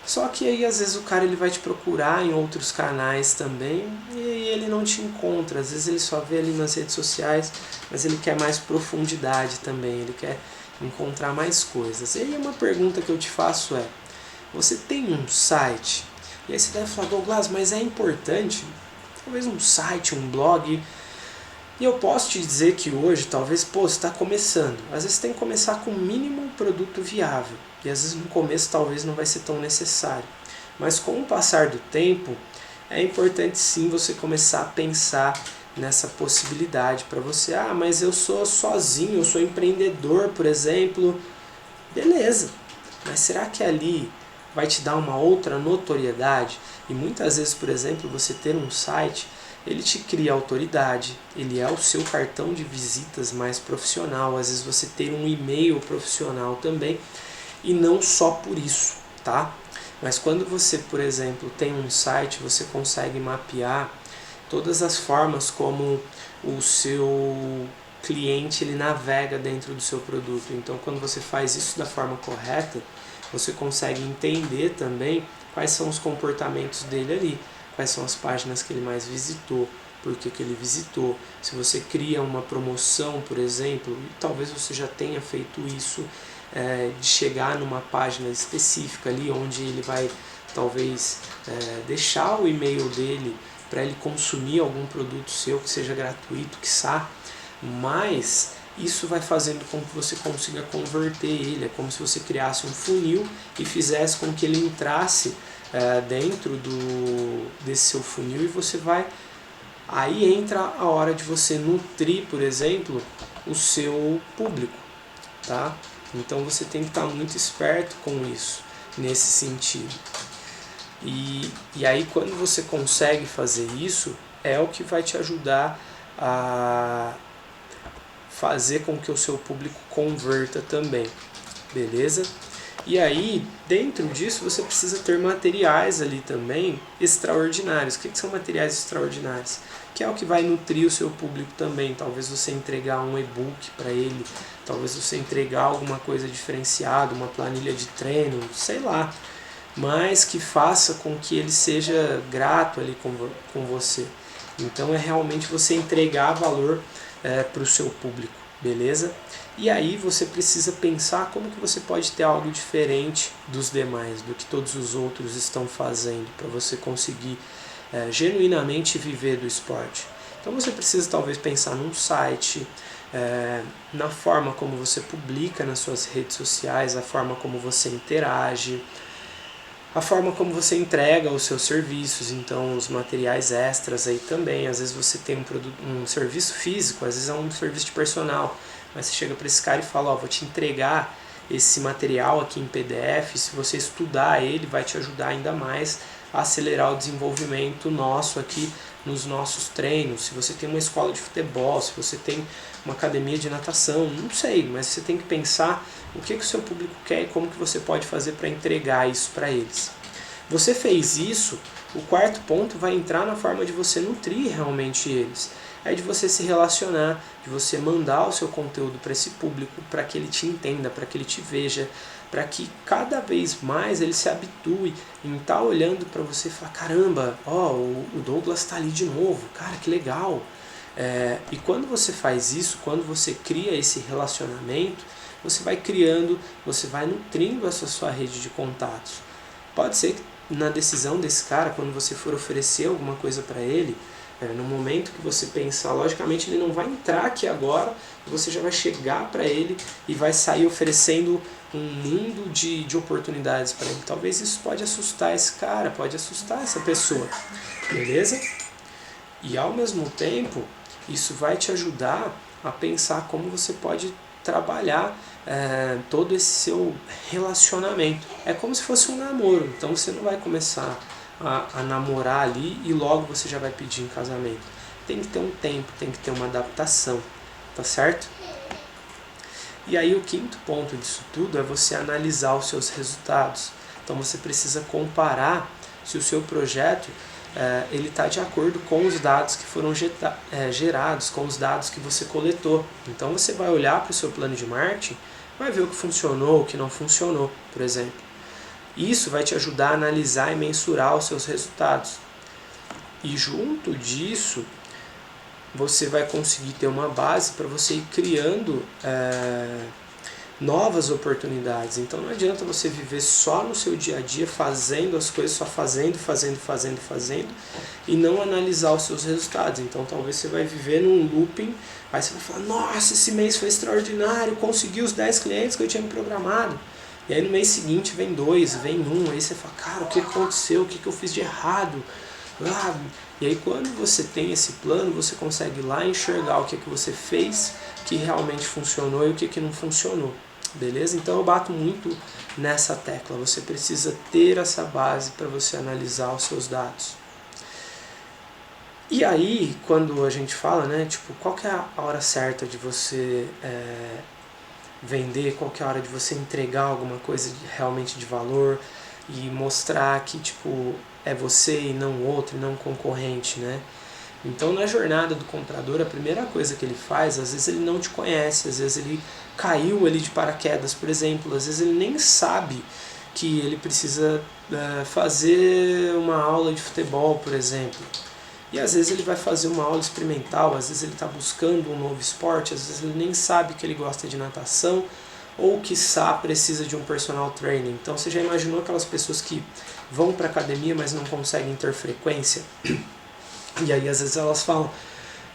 Só que aí às vezes o cara ele vai te procurar em outros canais também e aí ele não te encontra. Às vezes ele só vê ali nas redes sociais, mas ele quer mais profundidade também, ele quer encontrar mais coisas. E aí uma pergunta que eu te faço é, você tem um site? E aí você deve falar, Douglas, mas é importante? Talvez um site, um blog. E eu posso te dizer que hoje, talvez, você está começando. Às vezes tem que começar com o mínimo produto viável. E às vezes no começo talvez não vai ser tão necessário. Mas com o passar do tempo, é importante sim você começar a pensar nessa possibilidade para você. Ah, mas eu sou sozinho, eu sou empreendedor, por exemplo. Beleza, mas será que ali vai te dar uma outra notoriedade? E muitas vezes, por exemplo, você ter um site, ele te cria autoridade, ele é o seu cartão de visitas mais profissional, às vezes você tem um e-mail profissional também, e não só por isso, tá? Mas quando você, por exemplo, tem um site, você consegue mapear todas as formas como o seu cliente ele navega dentro do seu produto. Então, quando você faz isso da forma correta, você consegue entender também quais são os comportamentos dele ali, quais são as páginas que ele mais visitou, por que ele visitou. Se você cria uma promoção, por exemplo, e talvez você já tenha feito isso, de chegar numa página específica ali, onde ele vai talvez deixar o e-mail dele para ele consumir algum produto seu que seja gratuito, quiçá, mas isso vai fazendo com que você consiga converter ele. É como se você criasse um funil e fizesse com que ele entrasse dentro desse seu funil e você vai... Aí entra a hora de você nutrir, por exemplo, o seu público, tá? Então você tem que estar muito esperto com isso, nesse sentido. E aí quando você consegue fazer isso, é o que vai te ajudar a fazer com que o seu público converta também, beleza? E aí, dentro disso, você precisa ter materiais ali também extraordinários. O que são materiais extraordinários? Que é o que vai nutrir o seu público também. Talvez você entregar um e-book para ele, talvez você entregar alguma coisa diferenciada, uma planilha de treino, sei lá. Mas que faça com que ele seja grato ali com você. Então é realmente você entregar valor para o seu público, beleza? E aí você precisa pensar como que você pode ter algo diferente dos demais, do que todos os outros estão fazendo, para você conseguir genuinamente viver do esporte. Então você precisa talvez pensar num site, na forma como você publica nas suas redes sociais, a forma como você interage, a forma como você entrega os seus serviços, então os materiais extras aí também. Às vezes você tem um serviço físico, às vezes é um serviço de personal, mas você chega para esse cara e fala, vou te entregar esse material aqui em PDF, se você estudar ele vai te ajudar ainda mais a acelerar o desenvolvimento nosso aqui nos nossos treinos. Se você tem uma escola de futebol, se você tem uma academia de natação, não sei, mas você tem que pensar o que o seu público quer e como que você pode fazer para entregar isso para eles. Você fez isso, o quarto ponto vai entrar na forma de você nutrir realmente eles. É de você se relacionar, de você mandar o seu conteúdo para esse público, para que ele te entenda, para que ele te veja, para que cada vez mais ele se habitue em estar olhando para você e falar, caramba, o Douglas está ali de novo, cara, que legal. E quando você faz isso, quando você cria esse relacionamento, você vai criando, você vai nutrindo essa sua rede de contatos. Pode ser que na decisão desse cara, quando você for oferecer alguma coisa para ele, no momento que você pensar, logicamente ele não vai entrar aqui agora, você já vai chegar para ele e vai sair oferecendo um mundo de oportunidades para ele. Talvez isso pode assustar esse cara, pode assustar essa pessoa, beleza? E ao mesmo tempo, isso vai te ajudar a pensar como você pode trabalhar todo esse seu relacionamento. É como se fosse um namoro, então você não vai começar a namorar ali e logo você já vai pedir em casamento. Tem que ter um tempo, tem que ter uma adaptação, tá certo? E aí o quinto ponto disso tudo é você analisar os seus resultados. Então você precisa comparar se o seu projeto ele está de acordo com os dados que foram gerados, com os dados que você coletou. Então você vai olhar para o seu plano de marketing, vai ver o que funcionou, o que não funcionou, por exemplo. Isso vai te ajudar a analisar e mensurar os seus resultados. E junto disso, você vai conseguir ter uma base para você ir criando novas oportunidades. Então não adianta você viver só no seu dia a dia fazendo as coisas, só fazendo e não analisar os seus resultados. Então talvez você vai viver num looping, aí você vai falar, nossa, esse mês foi extraordinário, consegui os 10 clientes que eu tinha me programado. E aí no mês seguinte vem 2, vem 1, aí você fala, cara, o que aconteceu, o que eu fiz de errado? E aí quando você tem esse plano, você consegue ir lá enxergar o que você fez que realmente funcionou e o que não funcionou. Beleza? Então eu bato muito nessa tecla. Você precisa ter essa base para você analisar os seus dados. E aí, quando a gente fala, né, tipo, qual que é a hora certa de você vender, qual que é a hora de você entregar alguma coisa realmente de valor e mostrar que, tipo, é você e não outro, e não concorrente, né? Então, na jornada do comprador, a primeira coisa que ele faz, às vezes ele não te conhece, às vezes ele caiu ali de paraquedas, por exemplo, às vezes ele nem sabe que ele precisa fazer uma aula de futebol, por exemplo. E às vezes ele vai fazer uma aula experimental, às vezes ele está buscando um novo esporte, às vezes ele nem sabe que ele gosta de natação, ou quiçá precisa de um personal trainer. Então você já imaginou aquelas pessoas que vão para a academia, mas não conseguem ter frequência? E aí às vezes elas falam,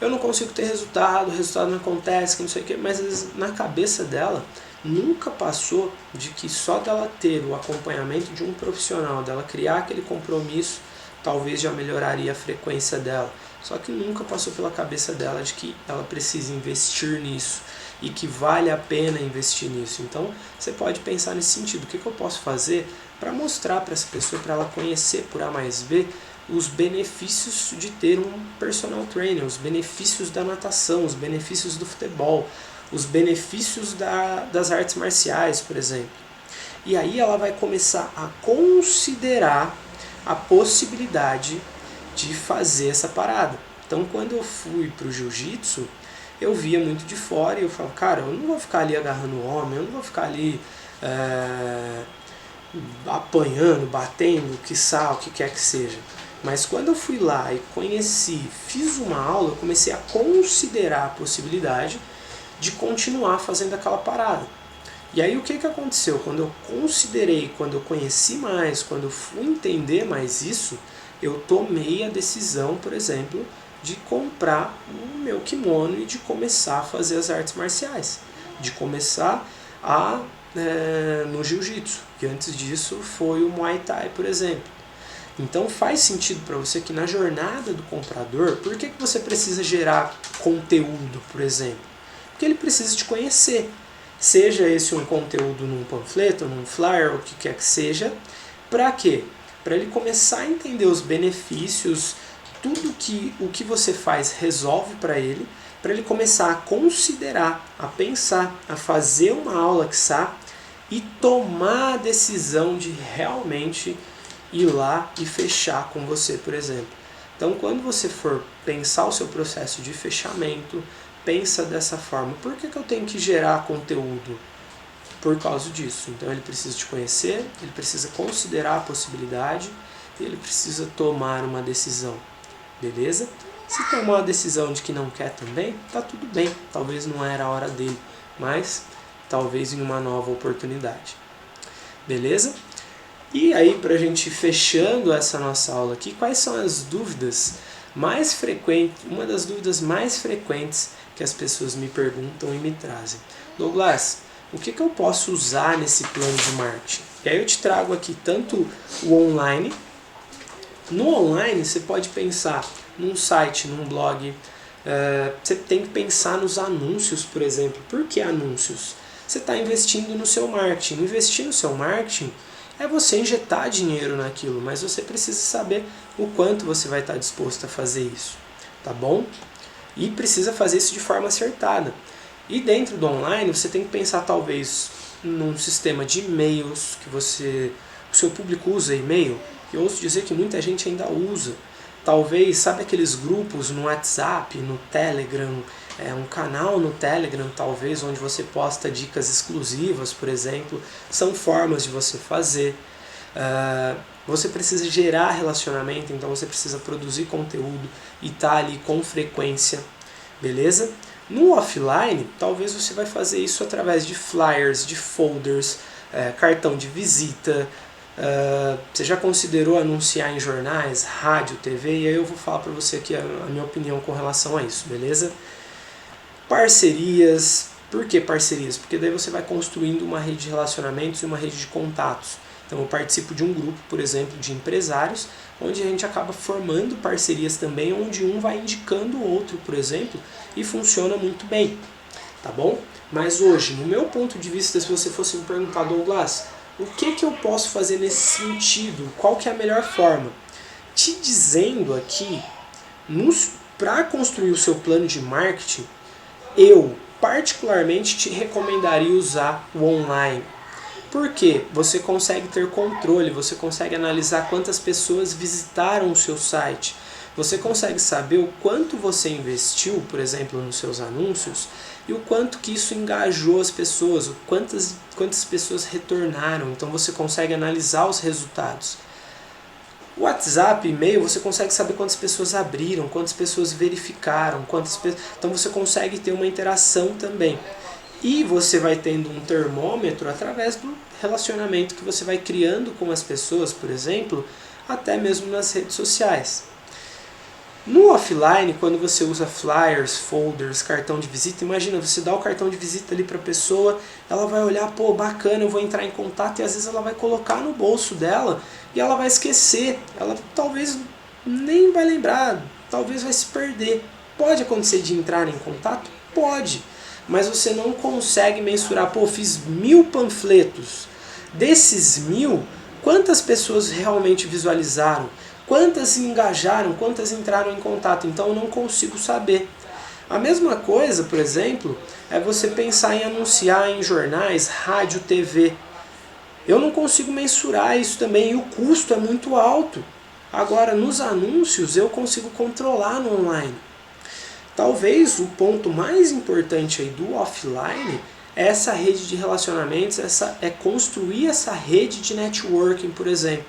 eu não consigo ter resultado, o resultado não acontece, que não sei o quê, mas às vezes na cabeça dela nunca passou de que só dela ter o acompanhamento de um profissional, dela criar aquele compromisso, talvez já melhoraria a frequência dela. Só que nunca passou pela cabeça dela de que ela precisa investir nisso e que vale a pena investir nisso. Então você pode pensar nesse sentido, o que eu posso fazer para mostrar para essa pessoa, para ela conhecer por A mais B, os benefícios de ter um personal trainer, os benefícios da natação, os benefícios do futebol, os benefícios das artes marciais, por exemplo. E aí ela vai começar a considerar a possibilidade de fazer essa parada. Então quando eu fui para o jiu-jitsu, eu via muito de fora e eu falava, cara, eu não vou ficar ali agarrando o homem, eu não vou ficar ali apanhando, batendo, quiçá, o que quer que seja. Mas quando eu fui lá e conheci, fiz uma aula, eu comecei a considerar a possibilidade de continuar fazendo aquela parada. E aí o que aconteceu? Quando eu considerei, quando eu conheci mais, quando eu fui entender mais isso, eu tomei a decisão, por exemplo, de comprar o meu kimono e de começar a fazer as artes marciais. De começar no jiu-jitsu, que antes disso foi o Muay Thai, por exemplo. Então faz sentido para você que na jornada do comprador, por que você precisa gerar conteúdo, por exemplo? Porque ele precisa te conhecer. Seja esse um conteúdo num panfleto, num flyer, o que quer que seja. Para quê? Para ele começar a entender os benefícios, tudo que o que você faz resolve para ele começar a considerar, a pensar, a fazer uma aula quiçá e tomar a decisão de realmente ir lá e fechar com você, por exemplo. Então, quando você for pensar o seu processo de fechamento, pensa dessa forma. Por que eu tenho que gerar conteúdo? Por causa disso. Então, ele precisa te conhecer, ele precisa considerar a possibilidade e ele precisa tomar uma decisão. Beleza? Se tomar a decisão de que não quer também, tá tudo bem. Talvez não era a hora dele, mas talvez em uma nova oportunidade. Beleza? E aí, para a gente ir fechando essa nossa aula aqui, quais são as dúvidas mais frequentes, uma das dúvidas mais frequentes que as pessoas me perguntam e me trazem? Douglas, o que eu posso usar nesse plano de marketing? E aí eu te trago aqui tanto o online. No online, você pode pensar num site, num blog. Você tem que pensar nos anúncios, por exemplo. Por que anúncios? Você está investindo no seu marketing. Investir no seu marketing é você injetar dinheiro naquilo, mas você precisa saber o quanto você vai estar disposto a fazer isso, tá bom? E precisa fazer isso de forma acertada. E dentro do online você tem que pensar talvez num sistema de e-mails que o seu público usa e-mail. Eu ouço dizer que muita gente ainda usa. Talvez, sabe aqueles grupos no WhatsApp, no Telegram, um canal no Telegram talvez, onde você posta dicas exclusivas, por exemplo, são formas de você fazer. Você precisa gerar relacionamento, então você precisa produzir conteúdo e estar ali com frequência, beleza? No offline, talvez você vai fazer isso através de flyers, de folders, cartão de visita. Você já considerou anunciar em jornais, rádio, TV? E aí eu vou falar para você aqui a minha opinião com relação a isso, beleza? Parcerias. Por que parcerias? Porque daí você vai construindo uma rede de relacionamentos e uma rede de contatos. Então eu participo de um grupo, por exemplo, de empresários, onde a gente acaba formando parcerias também, onde um vai indicando o outro, por exemplo, e funciona muito bem, tá bom? Mas hoje, no meu ponto de vista, se você fosse me perguntar, Douglas, o que eu posso fazer nesse sentido? Qual que é a melhor forma? Te dizendo aqui, para construir o seu plano de marketing, eu particularmente te recomendaria usar o online. Porque você consegue ter controle, você consegue analisar quantas pessoas visitaram o seu site, você consegue saber o quanto você investiu, por exemplo, nos seus anúncios, e o quanto que isso engajou as pessoas, quantas pessoas retornaram, então você consegue analisar os resultados. O WhatsApp, e-mail, você consegue saber quantas pessoas abriram, quantas pessoas verificaram, então você consegue ter uma interação também. E você vai tendo um termômetro através do relacionamento que você vai criando com as pessoas, por exemplo, até mesmo nas redes sociais. No offline, quando você usa flyers, folders, cartão de visita, imagina, você dá o cartão de visita ali para a pessoa, ela vai olhar, pô, bacana, eu vou entrar em contato, e às vezes ela vai colocar no bolso dela e ela vai esquecer, ela talvez nem vai lembrar, talvez vai se perder. Pode acontecer de entrar em contato? Pode. Mas você não consegue mensurar, pô, fiz 1000 panfletos. Desses 1000, quantas pessoas realmente visualizaram? Quantas engajaram? Quantas entraram em contato? Então eu não consigo saber. A mesma coisa, por exemplo, é você pensar em anunciar em jornais, rádio, TV. Eu não consigo mensurar isso também e o custo é muito alto. Agora, nos anúncios, eu consigo controlar no online. Talvez o ponto mais importante aí do offline é essa rede de relacionamentos, é construir essa rede de networking, por exemplo.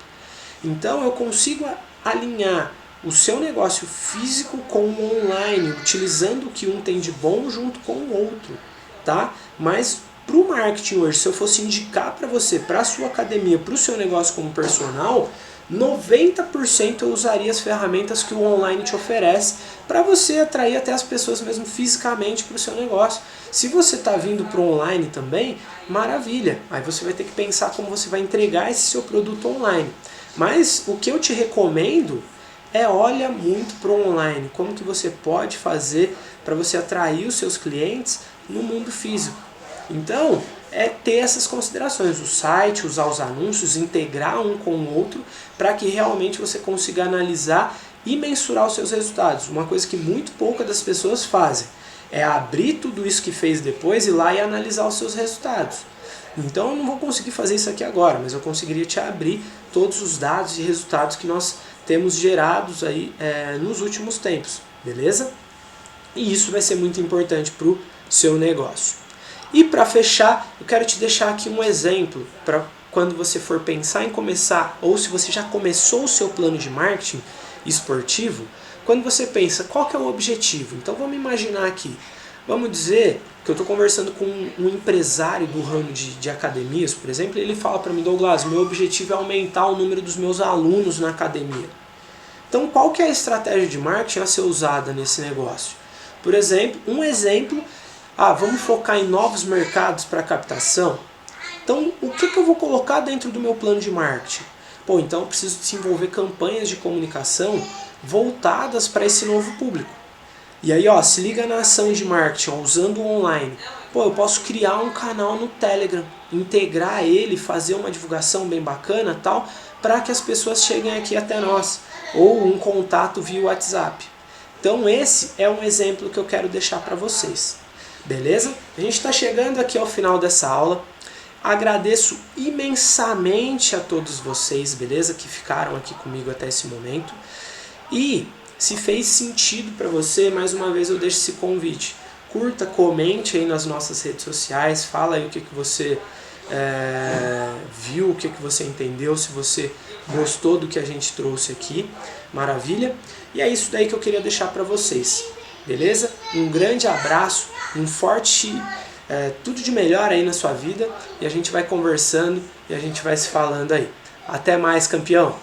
Então eu consigo alinhar o seu negócio físico com o online, utilizando o que um tem de bom junto com o outro, tá? Mas para o marketing hoje, se eu fosse indicar para você, para a sua academia, para o seu negócio como personal, 90% eu usaria as ferramentas que o online te oferece para você atrair até as pessoas mesmo fisicamente para o seu negócio. Se você está vindo para o online também, maravilha. Aí você vai ter que pensar como você vai entregar esse seu produto online. Mas o que eu te recomendo é olha muito para o online. Como que você pode fazer para você atrair os seus clientes no mundo físico. Então, é ter essas considerações, o site, usar os anúncios, integrar um com o outro, para que realmente você consiga analisar e mensurar os seus resultados. Uma coisa que muito poucas das pessoas fazem é abrir tudo isso que fez depois e ir lá e analisar os seus resultados. Então eu não vou conseguir fazer isso aqui agora, mas eu conseguiria te abrir todos os dados e resultados que nós temos gerados aí nos últimos tempos, beleza? E isso vai ser muito importante para o seu negócio. E para fechar, eu quero te deixar aqui um exemplo para quando você for pensar em começar, ou se você já começou o seu plano de marketing esportivo, quando você pensa qual que é o objetivo. Então vamos imaginar aqui, vamos dizer que eu estou conversando com um empresário do ramo de academias, por exemplo, e ele fala para mim, Douglas, meu objetivo é aumentar o número dos meus alunos na academia. Então qual que é a estratégia de marketing a ser usada nesse negócio? Por exemplo, vamos focar em novos mercados para captação? Então, o que eu vou colocar dentro do meu plano de marketing? Pô, então eu preciso desenvolver campanhas de comunicação voltadas para esse novo público. E aí, se liga na ação de marketing, usando o online. Pô, eu posso criar um canal no Telegram, integrar ele, fazer uma divulgação bem bacana, tal, para que as pessoas cheguem aqui até nós. Ou um contato via WhatsApp. Então, esse é um exemplo que eu quero deixar para vocês. Beleza? A gente está chegando aqui ao final dessa aula. Agradeço imensamente a todos vocês, beleza? Que ficaram aqui comigo até esse momento. E se fez sentido para você, mais uma vez eu deixo esse convite. Curta, comente aí nas nossas redes sociais, fala aí o que você viu, o que você entendeu, se você gostou do que a gente trouxe aqui. Maravilha? E é isso daí que eu queria deixar para vocês. Beleza? Um grande abraço, um forte tudo de melhor aí na sua vida, e a gente vai conversando e a gente vai se falando aí. Até mais, campeão!